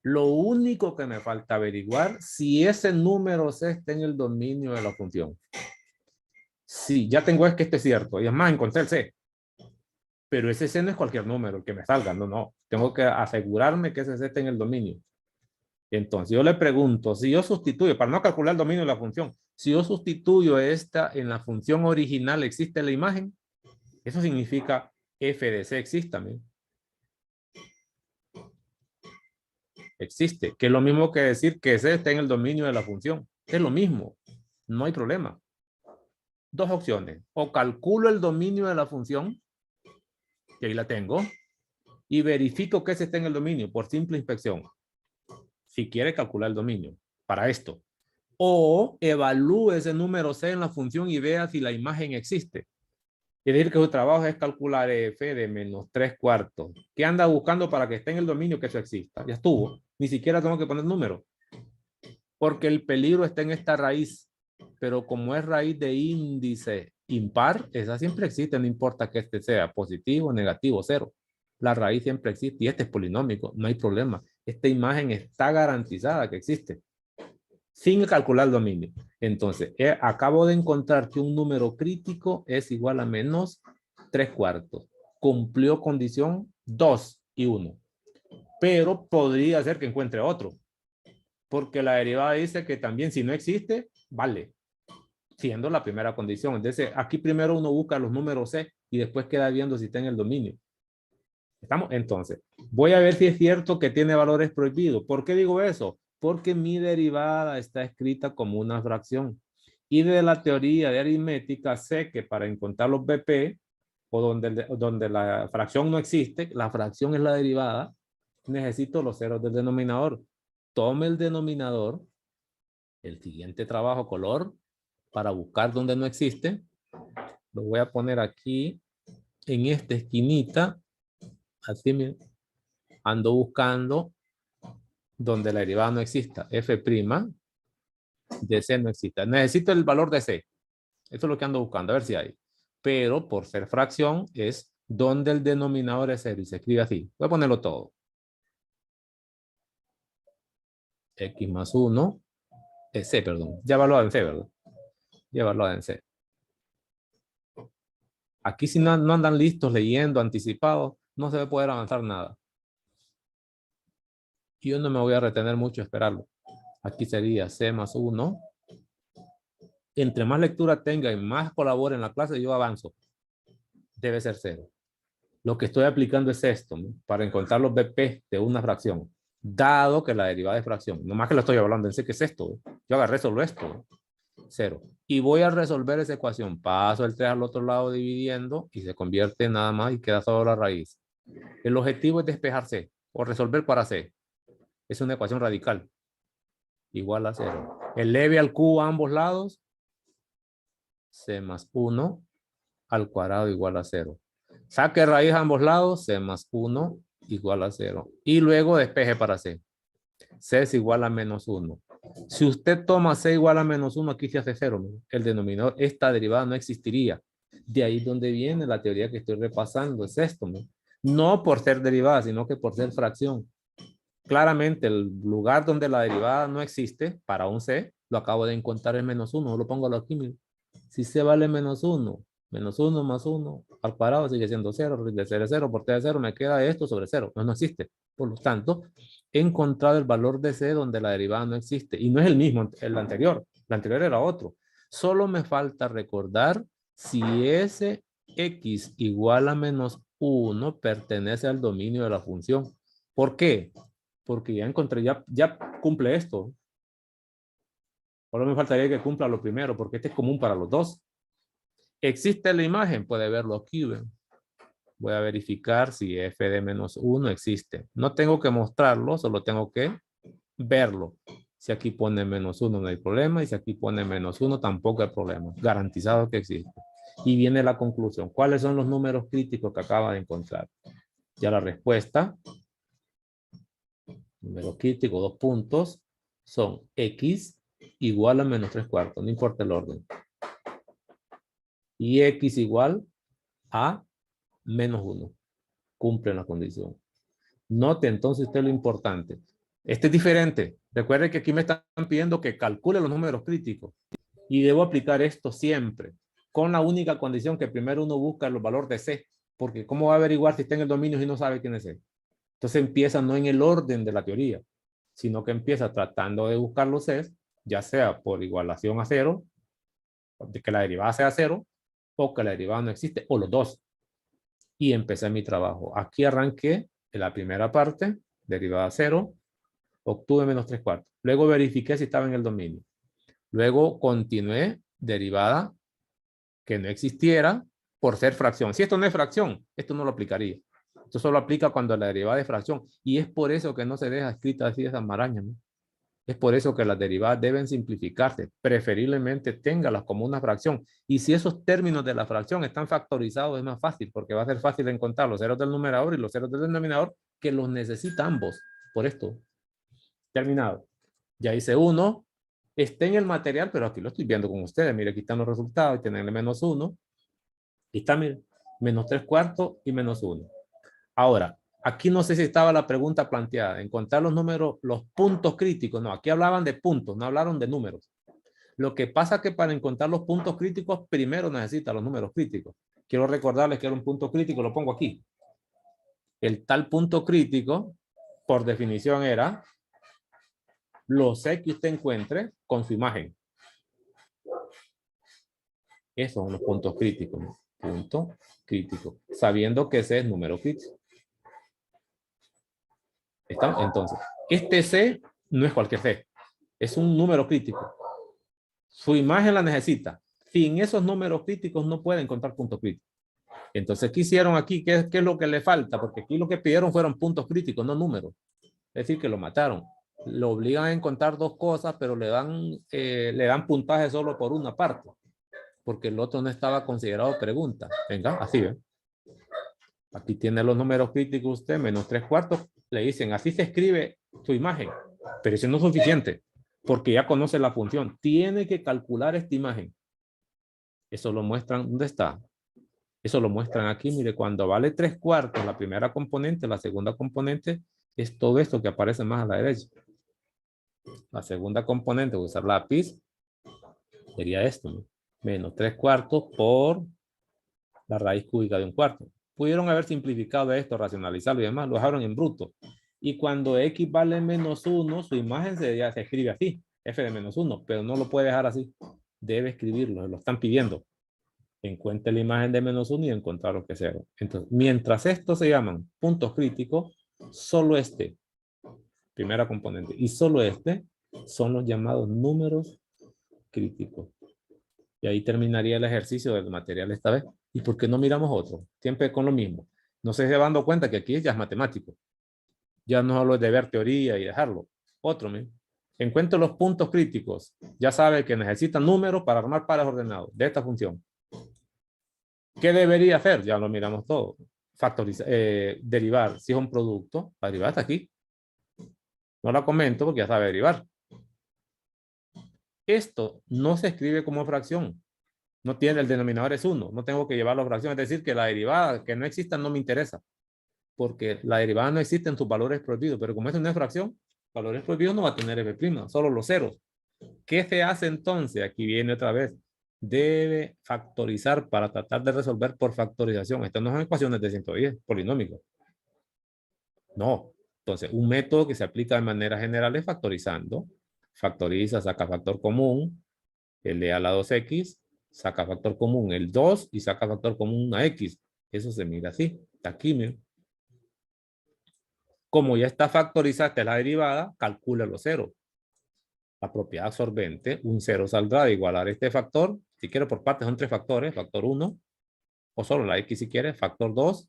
Lo único que me falta averiguar si ese número C está en el dominio de la función. Sí, ya tengo es que este es cierto. Y es más, encontré el C. Pero ese C no es cualquier número el que me salga. No, no. Tengo que asegurarme que ese C está en el dominio. Entonces yo le pregunto, si yo sustituyo, para no calcular el dominio de la función, si yo sustituyo esta en la función original, ¿existe la imagen? Eso significa f de C existe también. Existe, que es lo mismo que decir que C está en el dominio de la función. Es lo mismo, no hay problema. Dos opciones, o calculo el dominio de la función, que ahí la tengo, y verifico que ese está en el dominio por simple inspección. Si quiere calcular el dominio para esto. O evalúe ese número C en la función y vea si la imagen existe. Es decir, que su trabajo es calcular f de menos 3/4. ¿Qué anda buscando para que esté en el dominio que eso exista? Ya estuvo. Ni siquiera tengo que poner número. Porque el peligro está en esta raíz. Pero como es raíz de índice impar, esa siempre existe, no importa que este sea positivo, negativo, cero. La raíz siempre existe y este es polinómico, no hay problema. Esta imagen está garantizada que existe. Sin calcular el dominio. Entonces, acabo de encontrar que un número crítico es igual a menos 3/4. Cumplió condición 2 y 1. Pero podría ser que encuentre otro. Porque la derivada dice que también si no existe, vale. Siendo la primera condición. Entonces, aquí primero uno busca los números C y después queda viendo si está en el dominio. ¿Estamos? Entonces, voy a ver si es cierto que tiene valores prohibidos. ¿Por qué digo eso? Porque mi derivada está escrita como una fracción. Y de la teoría de aritmética sé que para encontrar los BP, o donde la fracción no existe, la fracción es la derivada, necesito los ceros del denominador. Tome el denominador, el siguiente trabajo color, para buscar donde no existe. Lo voy a poner aquí, en esta esquinita. Así me ando buscando donde la derivada no exista. F' de C no exista. Necesito el valor de C. Esto es lo que ando buscando, a ver si hay. Pero por ser fracción es donde el denominador es 0 y se escribe así. Voy a ponerlo todo. X más 1 es C, perdón. Ya evaluado en C, ¿verdad? Ya evaluado en C. Aquí si no andan listos leyendo anticipados, no se va a poder avanzar nada. Y yo no me voy a retener mucho a esperarlo. Aquí sería C más 1. Entre más lectura tenga y más colabore en la clase, yo avanzo. Debe ser 0. Lo que estoy aplicando es esto, ¿no? Para encontrar los BP de una fracción. Dado que la derivada es fracción. Nomás que lo estoy hablando, sé qué es esto. Yo agarré solo esto. 0. Y voy a resolver esa ecuación. Paso el 3 al otro lado dividiendo y se convierte en nada más y queda solo la raíz. El objetivo es despejar C o resolver para C. Es una ecuación radical. Igual a 0. Eleve al cubo a ambos lados. C más 1 al cuadrado igual a 0. Saque raíz a ambos lados. C más 1 igual a 0. Y luego despeje para C. C es igual a menos 1. Si usted toma C igual a menos 1, aquí se hace 0. El denominador, esta derivada no existiría. De ahí donde viene la teoría que estoy repasando. Es esto, ¿no? No por ser derivada, sino que por ser fracción. Claramente el lugar donde la derivada no existe para un C, lo acabo de encontrar en menos 1. Lo pongo aquí. Mira. Si C vale menos 1, menos 1 más 1 al cuadrado sigue siendo 0. De 0 es 0 por T de 0 me queda esto sobre 0. No existe. Por lo tanto, he encontrado el valor de C donde la derivada no existe. Y no es el mismo, el anterior. El anterior era otro. Solo me falta recordar si ese X igual a menos 1 pertenece al dominio de la función. ¿Por qué? Porque ya encontré, ya cumple esto. Solo me faltaría que cumpla lo primero, porque este es común para los dos. ¿Existe la imagen? Puede verlo aquí. ¿Ven? Voy a verificar si f de menos 1 existe. No tengo que mostrarlo, solo tengo que verlo. Si aquí pone -1 no hay problema. Y si aquí pone -1 tampoco hay problema. Garantizado que existe. Y viene la conclusión. ¿Cuáles son los números críticos que acaba de encontrar? Ya la respuesta, número crítico, 2 puntos, son X igual a -3/4. No importa el orden. Y X igual a -1. Cumple la condición. Note entonces usted lo importante. Este es diferente. Recuerde que aquí me están pidiendo que calcule los números críticos. Y debo aplicar esto siempre. Con la única condición que primero uno busca el valor de C. Porque ¿cómo va a averiguar si está en el dominio si no sabe quién es C? Entonces empieza no en el orden de la teoría, sino que empieza tratando de buscar los C, ya sea por igualación a 0, de que la derivada sea 0, o que la derivada no existe, o los dos. Y empecé mi trabajo. Aquí arranqué en la primera parte, derivada 0, obtuve -3/4. Luego verifiqué si estaba en el dominio. Luego continué derivada que no existiera por ser fracción. Si esto no es fracción, esto no lo aplicaría. Esto solo aplica cuando la derivada es fracción. Y es por eso que no se deja escrita así esa maraña, ¿no? Es por eso que las derivadas deben simplificarse. Preferiblemente téngalas como una fracción. Y si esos términos de la fracción están factorizados, es más fácil, porque va a ser fácil encontrar los ceros del numerador y los ceros del denominador, que los necesita ambos. Por esto. Terminado. Ya hice uno. Está en el material, pero aquí lo estoy viendo con ustedes. Mire, aquí están los resultados. Tienen el -1. Y está, mire, -3/4 y -1. Ahora, aquí no sé si estaba la pregunta planteada. Encontrar los números, los puntos críticos. No, aquí hablaban de puntos, no hablaron de números. Lo que pasa es que para encontrar los puntos críticos, primero necesita los números críticos. Quiero recordarles que era un punto crítico, lo pongo aquí. El tal punto crítico, por definición, era los C que usted encuentre con su imagen. Esos son los puntos críticos, ¿no? Punto crítico. Sabiendo que ese es número crítico. ¿Está? Entonces, este C no es cualquier C. Es un número crítico. Su imagen la necesita. Sin esos números críticos no puede encontrar puntos críticos. Entonces, ¿qué hicieron aquí? ¿Qué es lo que le falta? Porque aquí lo que pidieron fueron puntos críticos, no números. Es decir, que lo mataron. Lo obligan a encontrar dos cosas, pero le dan puntaje solo por una parte. Porque el otro no estaba considerado pregunta. Venga, así ve. Aquí tiene los números críticos usted, -3/4. Le dicen, así se escribe su imagen. Pero eso no es suficiente, porque ya conoce la función. Tiene que calcular esta imagen. Eso lo muestran, ¿dónde está? Eso lo muestran aquí, mire, cuando vale 3/4 la primera componente, la segunda componente es todo esto que aparece más a la derecha. La segunda componente, voy a usar lápiz, sería esto, ¿no? -3/4 por la raíz cúbica de 1/4. Pudieron haber simplificado esto, racionalizarlo y demás, lo dejaron en bruto. Y cuando X vale -1, su imagen se escribe así, F de -1, pero no lo puede dejar así. Debe escribirlo, lo están pidiendo. Encuentre la imagen de -1 y encontrar lo que sea. Entonces, mientras estos se llaman puntos críticos, solo este, primera componente, y solo este, son los llamados números críticos. Y ahí terminaría el ejercicio del material esta vez. ¿Y por qué no miramos otro? Siempre con lo mismo. No se está dando cuenta que aquí ya es matemático. Ya no solo es de ver teoría y dejarlo. Otro, ¿me? Encuentre los puntos críticos. Ya sabe que necesita números para armar pares ordenados de esta función. ¿Qué debería hacer? Ya lo miramos todo. Factorizar, derivar. Si es un producto, la derivada está aquí. No la comento porque ya sabe derivar. Esto no se escribe como fracción. No tiene, el denominador es 1. No tengo que llevarlo a fracción. Es decir, que la derivada que no exista no me interesa. Porque la derivada no existe en sus valores prohibidos. Pero como es una fracción, valores prohibidos no va a tener F', solo los ceros. ¿Qué se hace entonces? Aquí viene otra vez. Debe factorizar para tratar de resolver por factorización. Estas no son ecuaciones de 110, polinómicos. No. Entonces, un método que se aplica de manera general es factorizando. Factoriza, saca factor común, el a la 2x, saca factor común el 2 y saca factor común una x. Eso se mira así. Está aquí, miren. Como ya está factorizada, esta es la derivada, calcula los ceros. La propiedad absorbente, un 0 saldrá de igualar este factor. Si quiero por partes son 3 factores, factor 1, o solo la x si quiere, factor 2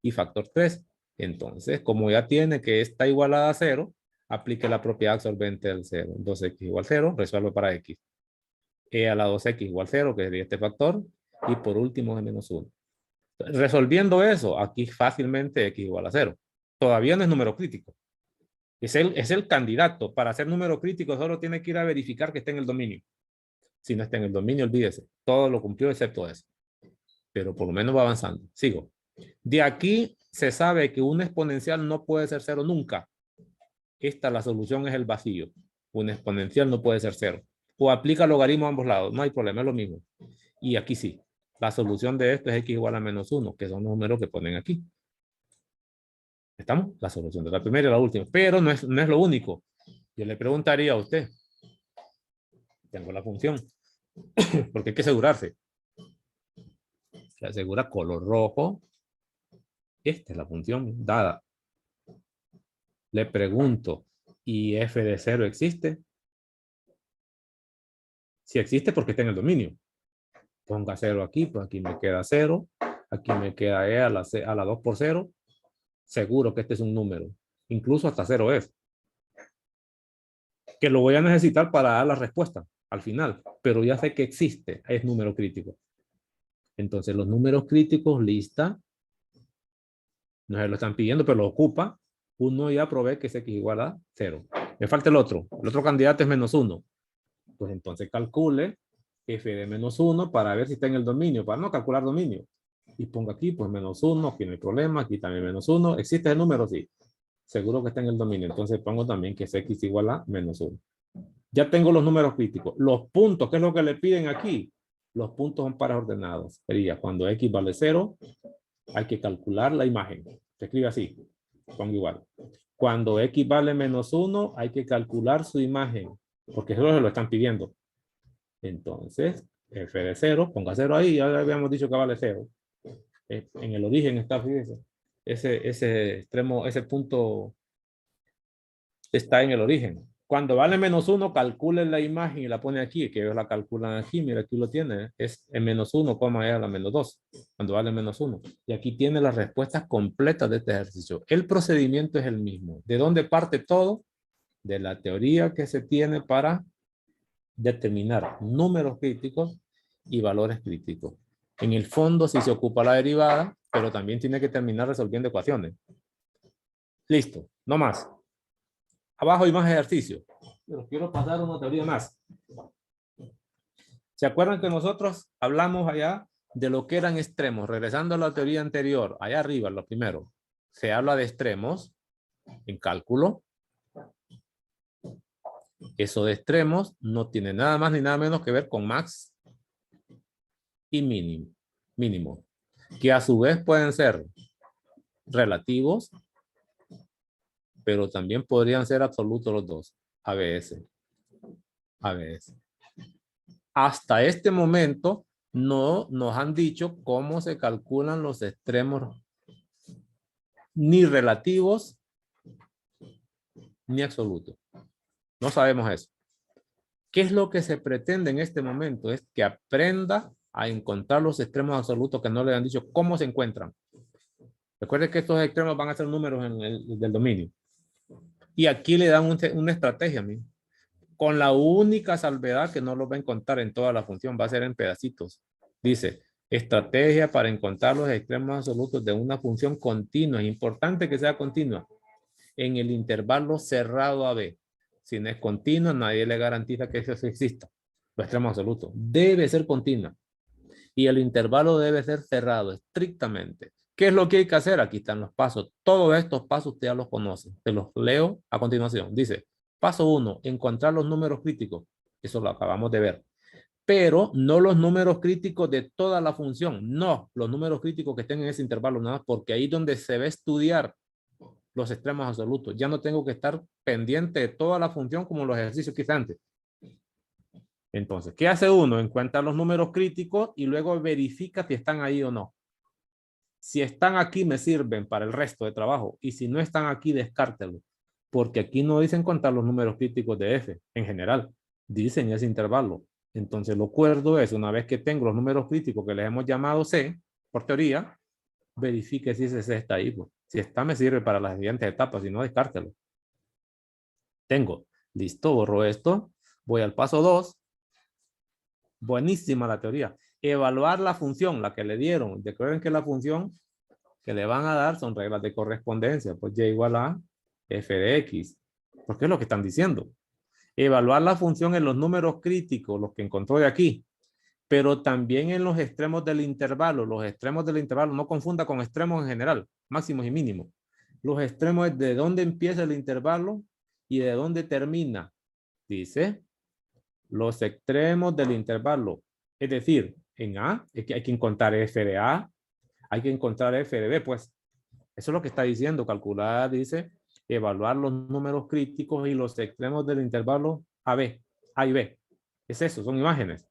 y factor 3. Entonces, como ya tiene que está igualada a 0, aplique la propiedad absorbente del 0. 2x igual 0, resuelve para x. E a la 2x igual 0, que sería este factor. Y por último, de menos 1. Resolviendo eso, aquí fácilmente x igual a 0. Todavía no es número crítico. Es el candidato. Para ser número crítico solo tiene que ir a verificar que esté en el dominio. Si no está en el dominio, olvídese. Todo lo cumplió excepto eso. Pero por lo menos va avanzando. Sigo. De aquí se sabe que una exponencial no puede ser 0 nunca. La solución es el vacío. Una exponencial no puede ser 0. O aplica logaritmo a ambos lados. No hay problema, es lo mismo. Y aquí sí. La solución de esto es x igual a menos 1, que son los números que ponen aquí. ¿Estamos? La solución de la primera y la última. Pero no es lo único. Yo le preguntaría a usted. Tengo la función. Porque hay que asegurarse. Se asegura color rojo. Esta es la función dada. Le pregunto, ¿y f de 0 existe? Si existe, porque está en el dominio. Ponga 0 aquí, pues aquí me queda 0. Aquí me queda e a la 2 por 0. Seguro que este es un número. Incluso hasta 0 es. Que lo voy a necesitar para dar la respuesta al final. Pero ya sé que existe. Es número crítico. Entonces los números críticos, lista. No se lo están pidiendo, pero lo ocupa. Uno ya probé que es x igual a 0. Me falta el otro. El otro candidato es menos 1. Pues entonces calcule f de menos 1 para ver si está en el dominio. Para no calcular dominio. Y pongo aquí, pues menos 1. Aquí no hay problema. Aquí también menos 1. ¿Existe el número? Sí. Seguro que está en el dominio. Entonces pongo también que es x igual a menos 1. Ya tengo los números críticos. Los puntos, ¿qué es lo que le piden aquí? Los puntos son pares ordenados. Sería cuando x vale 0, hay que calcular la imagen. Se escribe así. Pongo igual. Cuando x vale menos 1, hay que calcular su imagen. Porque eso se lo están pidiendo. Entonces, f de 0, ponga 0 ahí. Ya habíamos dicho que vale 0. En el origen está, fíjese. Ese extremo, ese punto está en el origen. Cuando vale menos 1, calcule la imagen y la pone aquí, que ellos la calculan aquí, mira, aquí lo tiene, es en menos 1, es a la menos 2, cuando vale menos 1. Y aquí tiene las respuestas completas de este ejercicio. El procedimiento es el mismo. ¿De dónde parte todo? De la teoría que se tiene para determinar números críticos y valores críticos. En el fondo sí se ocupa la derivada, pero también tiene que terminar resolviendo ecuaciones. Listo, no más. Abajo hay más ejercicios. Pero quiero pasar una teoría más. ¿Se acuerdan que nosotros hablamos allá de lo que eran extremos? Regresando a la teoría anterior, allá arriba, lo primero. Se habla de extremos en cálculo. Eso de extremos no tiene nada más ni nada menos que ver con max y mínimo. Que a su vez pueden ser relativos, pero también podrían ser absolutos los dos, a veces. Hasta este momento no nos han dicho cómo se calculan los extremos ni relativos ni absolutos. No sabemos eso. ¿Qué es lo que se pretende en este momento? Es que aprenda a encontrar los extremos absolutos que no le han dicho cómo se encuentran. Recuerden que estos extremos van a ser números del dominio. Y aquí le dan una estrategia, ¿sí? Con la única salvedad que no los va a encontrar en toda la función, va a ser en pedacitos. Dice, estrategia para encontrar los extremos absolutos de una función continua. Es importante que sea continua. En el intervalo cerrado a B. Si no es continua, nadie le garantiza que eso exista. Los extremos absolutos. Debe ser continua. Y el intervalo debe ser cerrado estrictamente. ¿Qué es lo que hay que hacer? Aquí están los pasos. Todos estos pasos usted ya los conoce. Te los leo a continuación. Dice, paso 1, encontrar los números críticos. Eso lo acabamos de ver. Pero no los números críticos de toda la función. No, los números críticos que estén en ese intervalo, nada, porque ahí es donde se va a estudiar los extremos absolutos. Ya no tengo que estar pendiente de toda la función como los ejercicios que hice antes. Entonces, ¿qué hace uno? Encuentra los números críticos y luego verifica si están ahí o no. Si están aquí, me sirven para el resto de trabajo. Y si no están aquí, descártelo. Porque aquí no dicen contar los números críticos de F en general. Dicen ese intervalo. Entonces, lo cuerdo es, una vez que tengo los números críticos que les hemos llamado C, por teoría, verifique si ese C está ahí. Pues. Si está, me sirve para las siguientes etapas. Si no, descártelo. Tengo, listo, borro esto. Voy al paso 2. Buenísima la teoría. Evaluar la función, la que le dieron. Recuerden que la función que le van a dar son reglas de correspondencia. Pues y igual a f de x. Porque es lo que están diciendo. Evaluar la función en los números críticos, los que encontró de aquí. Pero también en los extremos del intervalo. Los extremos del intervalo, no confunda con extremos en general, máximos y mínimos. Los extremos es de dónde empieza el intervalo y de dónde termina. Dice, los extremos del intervalo. Es decir, en A es que hay que encontrar f de A, hay que encontrar f de B, pues. Eso es lo que está diciendo. Calcular, dice, evaluar los números críticos y los extremos del intervalo AB, A y B. Es eso, son imágenes.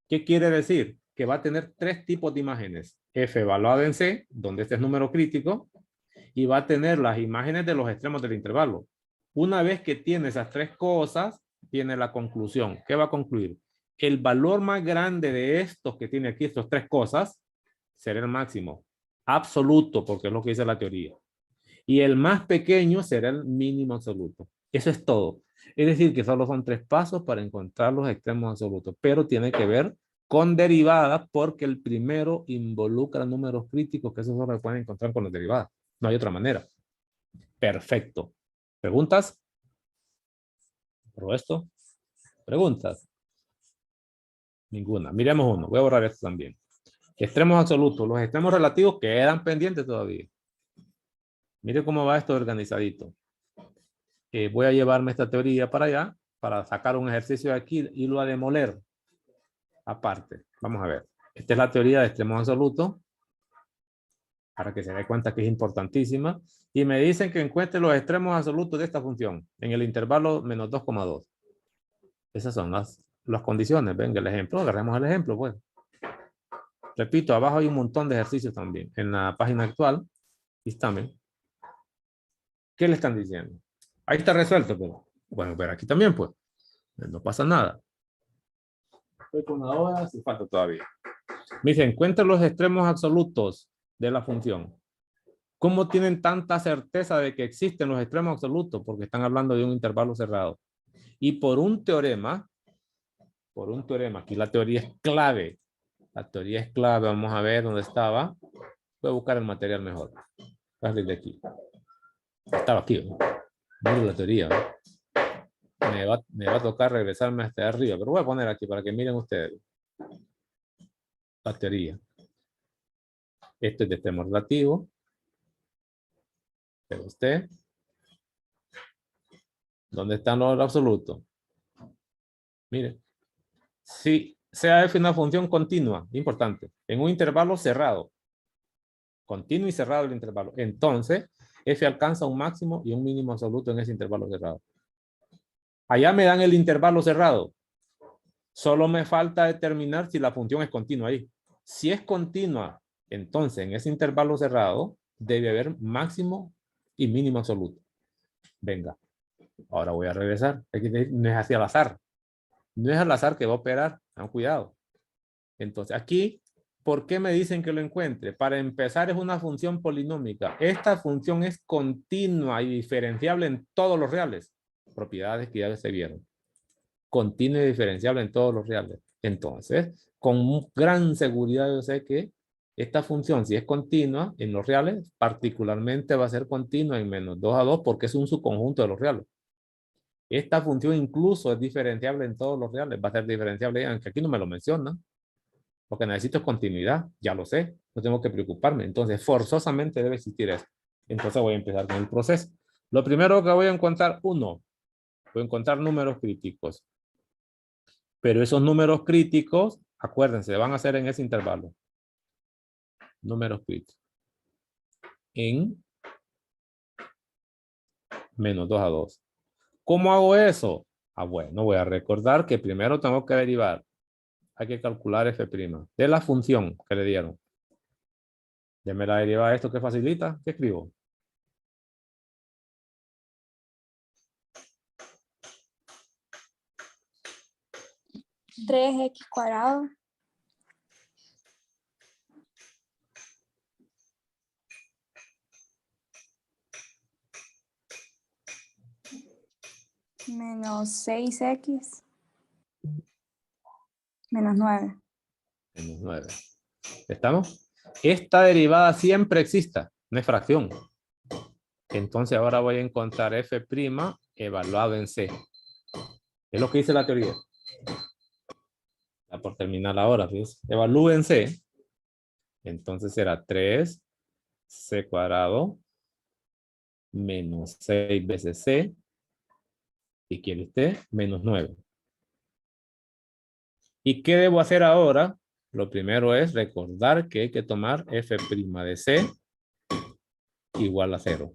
¿Qué quiere decir? Que va a tener tres tipos de imágenes. F evaluado en C, donde este es número crítico, y va a tener las imágenes de los extremos del intervalo. Una vez que tiene esas tres cosas, tiene la conclusión. ¿Qué va a concluir? El valor más grande de estos que tiene aquí, estas tres cosas, será el máximo absoluto, porque es lo que dice la teoría. Y el más pequeño será el mínimo absoluto. Eso es todo. Es decir, que solo son tres pasos para encontrar los extremos absolutos, pero tiene que ver con derivadas porque el primero involucra números críticos que eso solo se pueden encontrar con las derivadas. No hay otra manera. Perfecto. ¿Preguntas? ¿Por esto? ¿Preguntas? Ninguna. Miremos uno. Voy a borrar esto también. Extremos absolutos. Los extremos relativos quedan pendientes todavía. Mire cómo va esto organizadito. Voy a llevarme esta teoría para allá para sacar un ejercicio de aquí y lo a demoler aparte. Vamos a ver. Esta es la teoría de extremos absolutos para que se dé cuenta que es importantísima. Y me dicen que encuentre los extremos absolutos de esta función en el intervalo menos 2,2. Esas son las condiciones. Venga, el ejemplo. Agarremos el ejemplo, pues. Repito, abajo hay un montón de ejercicios también. En la página actual, y también. ¿Qué le están diciendo? Ahí está resuelto, pero bueno, ver aquí también, pues. No pasa nada. Estoy con la hora, si falta todavía. Me dice, encuentra los extremos absolutos de la función. ¿Cómo tienen tanta certeza de que existen los extremos absolutos? Porque están hablando de un intervalo cerrado. Y por un teorema, aquí la teoría es clave. La teoría es clave, vamos a ver dónde estaba. Voy a buscar el material mejor. De aquí. Estaba aquí, ¿no? Mira la teoría, ¿no? Me va a tocar regresarme hasta arriba, pero voy a poner aquí para que miren ustedes la teoría. Esto es de extremo relativo. Pero usted, ¿dónde están los absolutos? Mire, si sea f una función continua, importante, en un intervalo cerrado, continuo y cerrado el intervalo, entonces f alcanza un máximo y un mínimo absoluto en ese intervalo cerrado. Allá me dan el intervalo cerrado. Solo me falta determinar si la función es continua ahí. Si es continua, entonces en ese intervalo cerrado debe haber máximo y mínimo absoluto. Venga, ahora voy a regresar. No es así al azar. No es al azar que va a operar. Ten cuidado. Entonces aquí, ¿por qué me dicen que lo encuentre? Para empezar es una función polinómica. Esta función es continua y diferenciable en todos los reales. Propiedades que ya se vieron. Continua y diferenciable en todos los reales. Entonces, con gran seguridad yo sé que esta función, si es continua en los reales, particularmente va a ser continua en menos 2 a 2 porque es un subconjunto de los reales. Esta función incluso es diferenciable en todos los reales. Va a ser diferenciable, aunque aquí no me lo mencionan. Lo que necesito es continuidad. Ya lo sé. No tengo que preocuparme. Entonces, forzosamente debe existir eso. Entonces voy a empezar con el proceso. Lo primero que voy a encontrar, voy a encontrar números críticos. Pero esos números críticos, acuérdense, van a ser en ese intervalo. Números críticos. En menos 2 a 2. ¿Cómo hago eso? Bueno, voy a recordar que primero tengo que derivar. Hay que calcular f' de la función que le dieron. Deme la derivada de esto que facilita. ¿Qué escribo? ¿3x cuadrado? Menos 6x. Menos 9. Menos 9. ¿Estamos? Esta derivada siempre exista, no es fracción. Entonces ahora voy a encontrar f' evaluado en c. Es lo que dice la teoría. Ya por terminar ahora, ¿ves? Evalúe en c. Entonces será 3c cuadrado menos 6 veces c. Y quiere usted menos 9. ¿Y qué debo hacer ahora? Lo primero es recordar que hay que tomar f' de c igual a 0.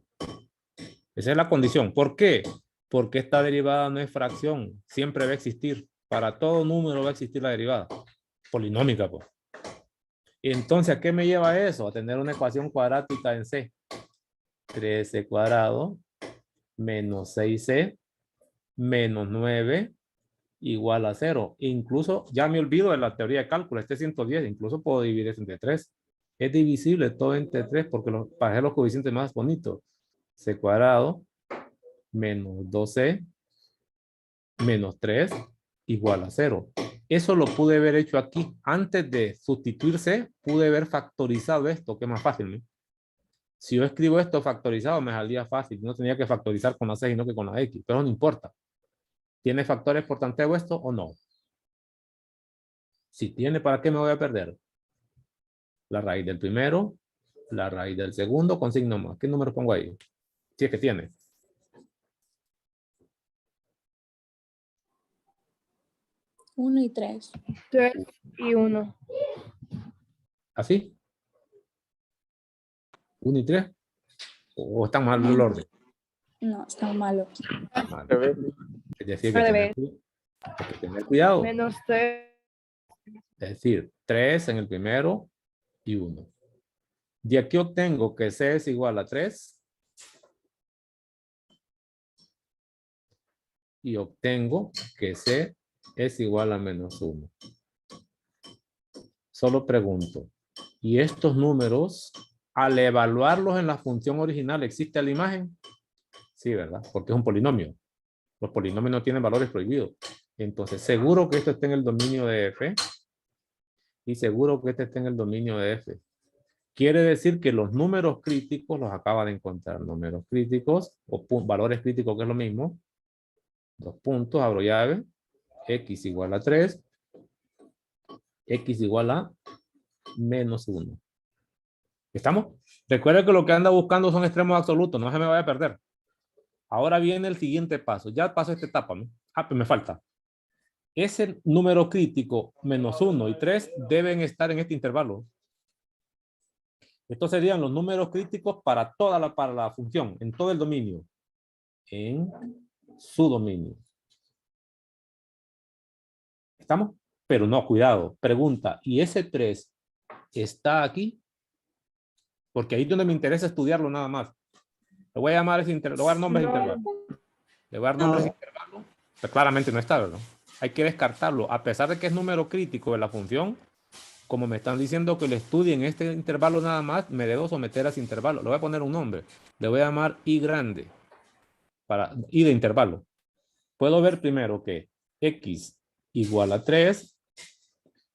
Esa es la condición. ¿Por qué? Porque esta derivada no es fracción. Siempre va a existir. Para todo número va a existir la derivada. Polinómica, pues. Entonces, ¿a qué me lleva eso? A tener una ecuación cuadrática en C. 13 cuadrado menos 6C menos 9 igual a 0. Incluso, ya me olvido de la teoría de cálculo. Este 110, incluso puedo dividir eso entre 3. Es divisible todo entre 3 porque para hacer los coeficientes más bonitos. C cuadrado menos 12 menos 3 igual a 0. Eso lo pude haber hecho aquí. Antes de sustituirse, pude haber factorizado esto, que es más fácil, ¿no? Si yo escribo esto factorizado, me salía fácil. No tenía que factorizar con la C, sino que con la X. Pero no importa. ¿Tiene factores por tanteo esto o no? Si tiene, ¿para qué me voy a perder? La raíz del primero, la raíz del segundo, con signo más. ¿Qué número pongo ahí? Si es que tiene. 1 y 3. 3 y 1. ¿Así? 1 y 3. ¿O está mal el orden? No, está malo. Mal. Al revés. Es decir, Al hay revés. que tener cuidado. Menos 3. Es decir, 3 en el primero y 1. De aquí obtengo que C es igual a 3. Y obtengo que C es igual a menos 1. Solo pregunto, ¿y estos números, al evaluarlos en la función original, existe la imagen? Sí, ¿verdad? Porque es un polinomio. Los polinomios no tienen valores prohibidos. Entonces, seguro que esto está en el dominio de F. Y seguro que este está en el dominio de F. Quiere decir que los números críticos los acaba de encontrar. Números críticos o valores críticos, que es lo mismo. Dos puntos, abro llave. X igual a 3. X igual a menos 1. ¿Estamos? Recuerda que lo que anda buscando son extremos absolutos. No se me vaya a perder. Ahora viene el siguiente paso. Ya pasó esta etapa, ¿no? Pues me falta. Ese número crítico, menos 1 y 3, deben estar en este intervalo. Estos serían los números críticos para para la función, en todo el dominio. En su dominio. ¿Estamos? Pero no, cuidado. Pregunta, ¿y ese 3 está aquí? Porque ahí es donde me interesa estudiarlo nada más. Le voy a llamar ese intervalo, le voy a dar nombres de intervalo. Le voy a dar nombres de intervalo. Pero claramente no está, ¿verdad? Hay que descartarlo. A pesar de que es número crítico de la función, como me están diciendo que lo estudie en este intervalo nada más, me debo someter a ese intervalo. Le voy a poner un nombre. Le voy a llamar I grande. Para I de intervalo. Puedo ver primero que X igual a 3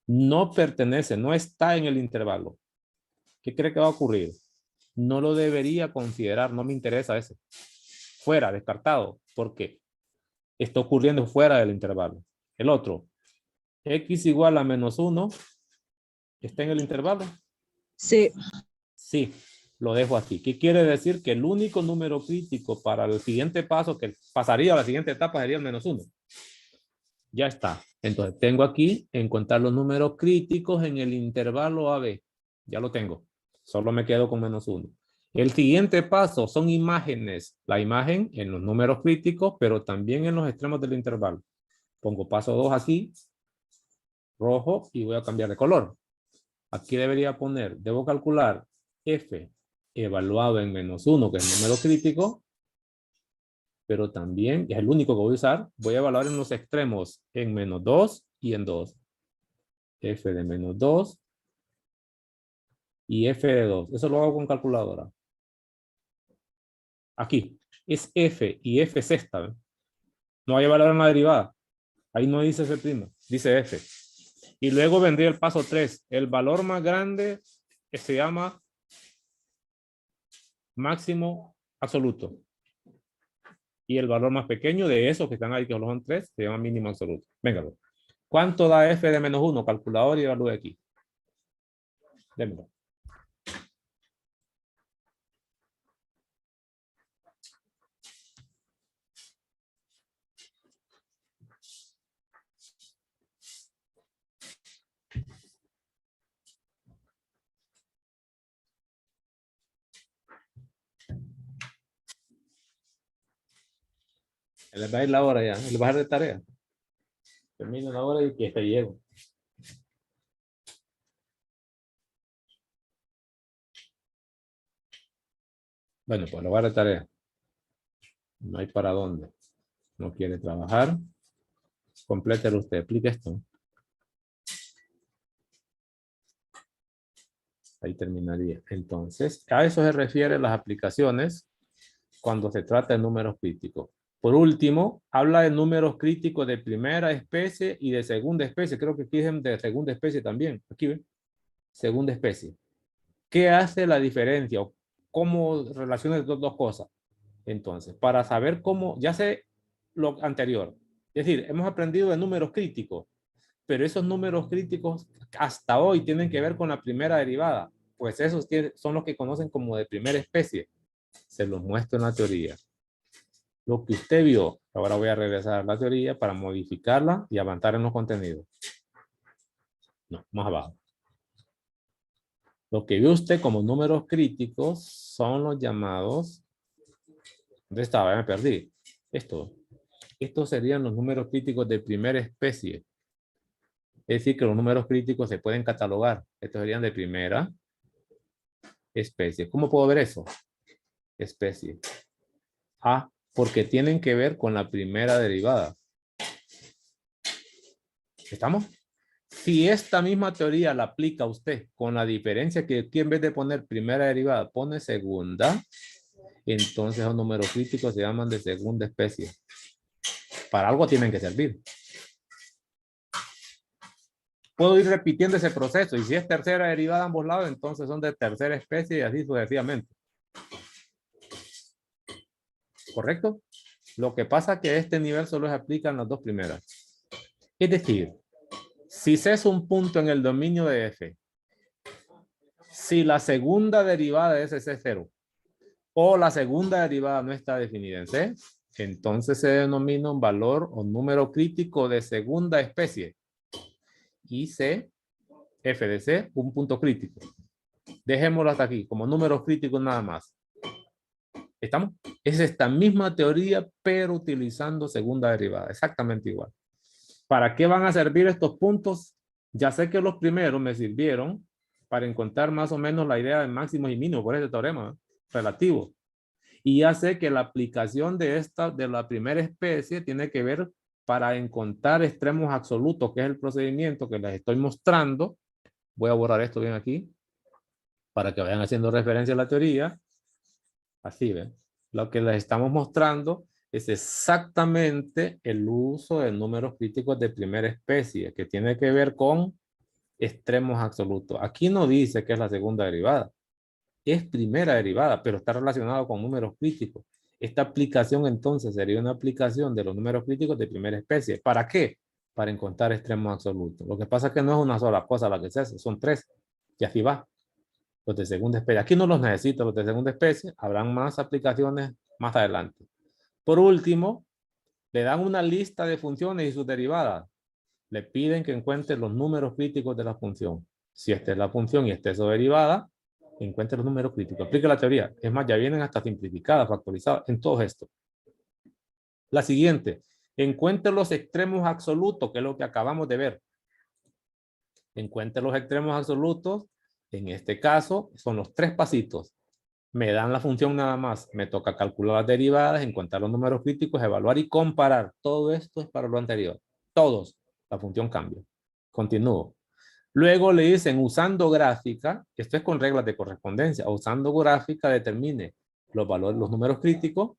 no pertenece, no está en el intervalo. ¿Qué cree que va a ocurrir? No lo debería considerar, no me interesa ese. Fuera, descartado, porque está ocurriendo fuera del intervalo. El otro, X igual a menos 1, ¿está en el intervalo? Sí. Sí, lo dejo aquí. ¿Qué quiere decir? Que el único número crítico para el siguiente paso, que pasaría a la siguiente etapa, sería el menos 1. Ya está. Entonces, tengo aquí encontrar los números críticos en el intervalo AB. Ya lo tengo. Solo me quedo con menos 1. El siguiente paso son imágenes. La imagen en los números críticos, pero también en los extremos del intervalo. Pongo paso 2 aquí, rojo, y voy a cambiar de color. Aquí debería poner, debo calcular F evaluado en menos 1, que es el número crítico, pero también es el único que voy a usar. Voy a evaluar en los extremos en menos 2 y en 2. F de menos 2 y F de 2. Eso lo hago con calculadora. Aquí es F y F sexta. ¿Ve? No hay valor en la derivada. Ahí no dice F', dice F. Y luego vendría el paso 3. El valor más grande que se llama máximo absoluto. Y el valor más pequeño de esos que están ahí, que son 3, se llama mínimo absoluto. Venga, pues. ¿Cuánto da F de menos 1? Calculador y evalúe aquí. Démelo. Les va a ir la hora ya. Les va a dar de tarea. Termino la hora y que te llego. Bueno, pues lo va a dar de tarea. No hay para dónde. No quiere trabajar. Complételo usted. Explique esto. Ahí terminaría. Entonces, a eso se refieren las aplicaciones cuando se trata de números críticos. Por último, habla de números críticos de primera especie y de segunda especie. Creo que aquí dicen de segunda especie también. Aquí ven. Segunda especie. ¿Qué hace la diferencia? ¿O cómo relaciona estas dos cosas? Entonces, para saber cómo, ya sé lo anterior. Es decir, hemos aprendido de números críticos, pero esos números críticos hasta hoy tienen que ver con la primera derivada. Pues esos son los que conocen como de primera especie. Se los muestro en la teoría. Lo que usted vio, ahora voy a regresar a la teoría para modificarla y avanzar en los contenidos. No, más abajo. Lo que vio usted como números críticos son los llamados... ¿Dónde estaba? Ya me perdí. Estos serían los números críticos de primera especie. Es decir, que los números críticos se pueden catalogar. Estos serían de primera especie. ¿Cómo puedo ver eso? Especie. Ah, porque tienen que ver con la primera derivada. ¿Estamos? Si esta misma teoría la aplica usted con la diferencia que aquí en vez de poner primera derivada pone segunda, entonces los números críticos se llaman de segunda especie. Para algo tienen que servir. Puedo ir repitiendo ese proceso y si es tercera derivada a ambos lados, entonces son de tercera especie y así sucesivamente. ¿Correcto? Lo que pasa es que a este nivel solo se aplican las dos primeras. Es decir, si C es un punto en el dominio de F, si la segunda derivada es C0 o la segunda derivada no está definida en C, entonces se denomina un valor o número crítico de segunda especie. Y C, F de C, un punto crítico. Dejémoslo hasta aquí, como números críticos nada más. ¿Estamos? Es esta misma teoría, pero utilizando segunda derivada. Exactamente igual. ¿Para qué van a servir estos puntos? Ya sé que los primeros me sirvieron para encontrar más o menos la idea de máximos y mínimos por ese teorema relativo. Y ya sé que la aplicación de la primera especie tiene que ver para encontrar extremos absolutos, que es el procedimiento que les estoy mostrando. Voy a borrar esto bien aquí para que vayan haciendo referencia a la teoría. Así ven. Lo que les estamos mostrando es exactamente el uso de números críticos de primera especie, que tiene que ver con extremos absolutos. Aquí no dice que es la segunda derivada. Es primera derivada, pero está relacionado con números críticos. Esta aplicación entonces sería una aplicación de los números críticos de primera especie. ¿Para qué? Para encontrar extremos absolutos. Lo que pasa es que no es una sola cosa la que se hace, son tres. Y así va. Los de segunda especie. Aquí no los necesito, los de segunda especie. Habrán más aplicaciones más adelante. Por último, le dan una lista de funciones y sus derivadas. Le piden que encuentre los números críticos de la función. Si esta es la función y esta es su derivada, encuentre los números críticos. Aplique la teoría. Es más, ya vienen hasta simplificadas, factorizadas en todo esto. La siguiente. Encuentre los extremos absolutos, que es lo que acabamos de ver. Encuentre los extremos absolutos. En este caso, son los tres pasitos. Me dan la función nada más. Me toca calcular las derivadas, encontrar los números críticos, evaluar y comparar. Todo esto es para lo anterior. Todos. La función cambia. Continúo. Luego le dicen usando gráfica, esto es con reglas de correspondencia, usando gráfica determine los valores, los números críticos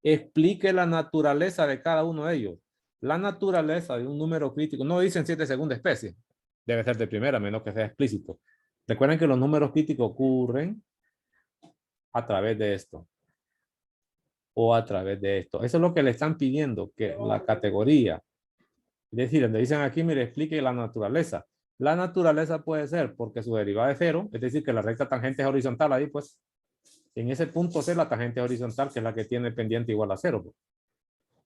Explique la naturaleza de cada uno de ellos. La naturaleza de un número crítico, no dicen 7 segunda especie, debe ser de primera, a menos que sea explícito. Recuerden que los números críticos ocurren a través de esto o a través de esto. Eso es lo que le están pidiendo, que la categoría, es decir, donde dicen aquí, mire, explique la naturaleza. La naturaleza puede ser porque su derivada es cero, es decir, que la recta tangente es horizontal ahí, pues, en ese punto C la tangente horizontal, que es la que tiene pendiente igual a cero. Pues.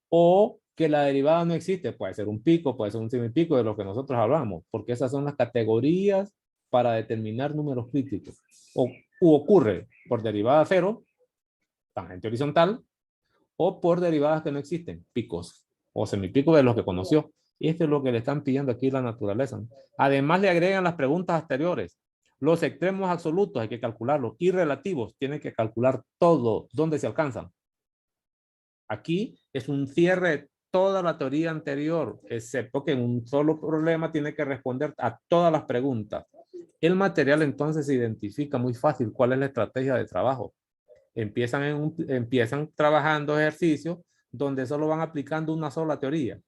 O que la derivada no existe, puede ser un pico, puede ser un semipico de lo que nosotros hablamos, porque esas son las categorías para determinar números críticos. O ocurre por derivada cero, tangente horizontal, o por derivadas que no existen, picos o semipicos de los que conoció. Y esto es lo que le están pidiendo aquí la naturaleza. Además le agregan las preguntas anteriores. Los extremos absolutos hay que calcularlos y relativos tienen que calcular todo, dónde se alcanzan. Aquí es un cierre de toda la teoría anterior, excepto que en un solo problema tiene que responder a todas las preguntas. El material entonces se identifica muy fácil cuál es la estrategia de trabajo. Empiezan trabajando ejercicios donde solo van aplicando una sola teoría.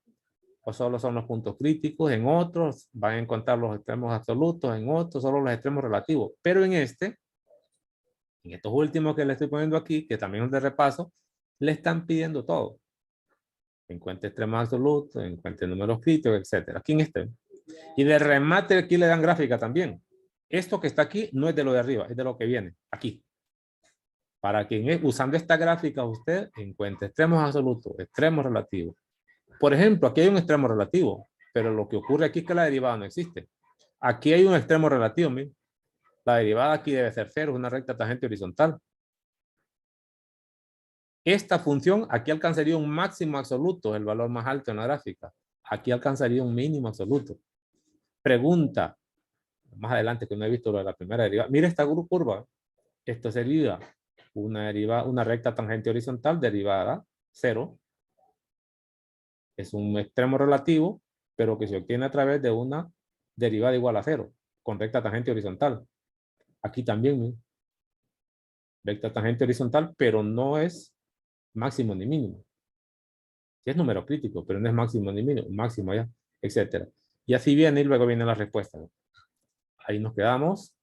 O solo son los puntos críticos, en otros van a encontrar los extremos absolutos, en otros solo los extremos relativos. Pero en estos últimos que le estoy poniendo aquí, que también es de repaso, le están pidiendo todo. Encuentre extremos absolutos, encuentre números críticos, etc. Aquí en este. Y de remate aquí le dan gráfica también. Esto que está aquí no es de lo de arriba, es de lo que viene aquí. Para que usando esta gráfica usted encuentre extremos absolutos, extremos relativos. Por ejemplo, aquí hay un extremo relativo, pero lo que ocurre aquí es que la derivada no existe. Aquí hay un extremo relativo, miren. La derivada aquí debe ser cero, es una recta tangente horizontal. Esta función aquí alcanzaría un máximo absoluto, el valor más alto en la gráfica. Aquí alcanzaría un mínimo absoluto. Pregunta, más adelante que no he visto lo de la primera derivada. Mira esta curva. Esto sería una recta tangente horizontal derivada cero. Es un extremo relativo, pero que se obtiene a través de una derivada igual a cero, con recta tangente horizontal. Aquí también, recta tangente horizontal, pero no es máximo ni mínimo. Sí es número crítico, pero no es máximo ni mínimo, máximo ya, etcétera. Y así viene y luego viene la respuesta. Ahí nos quedamos.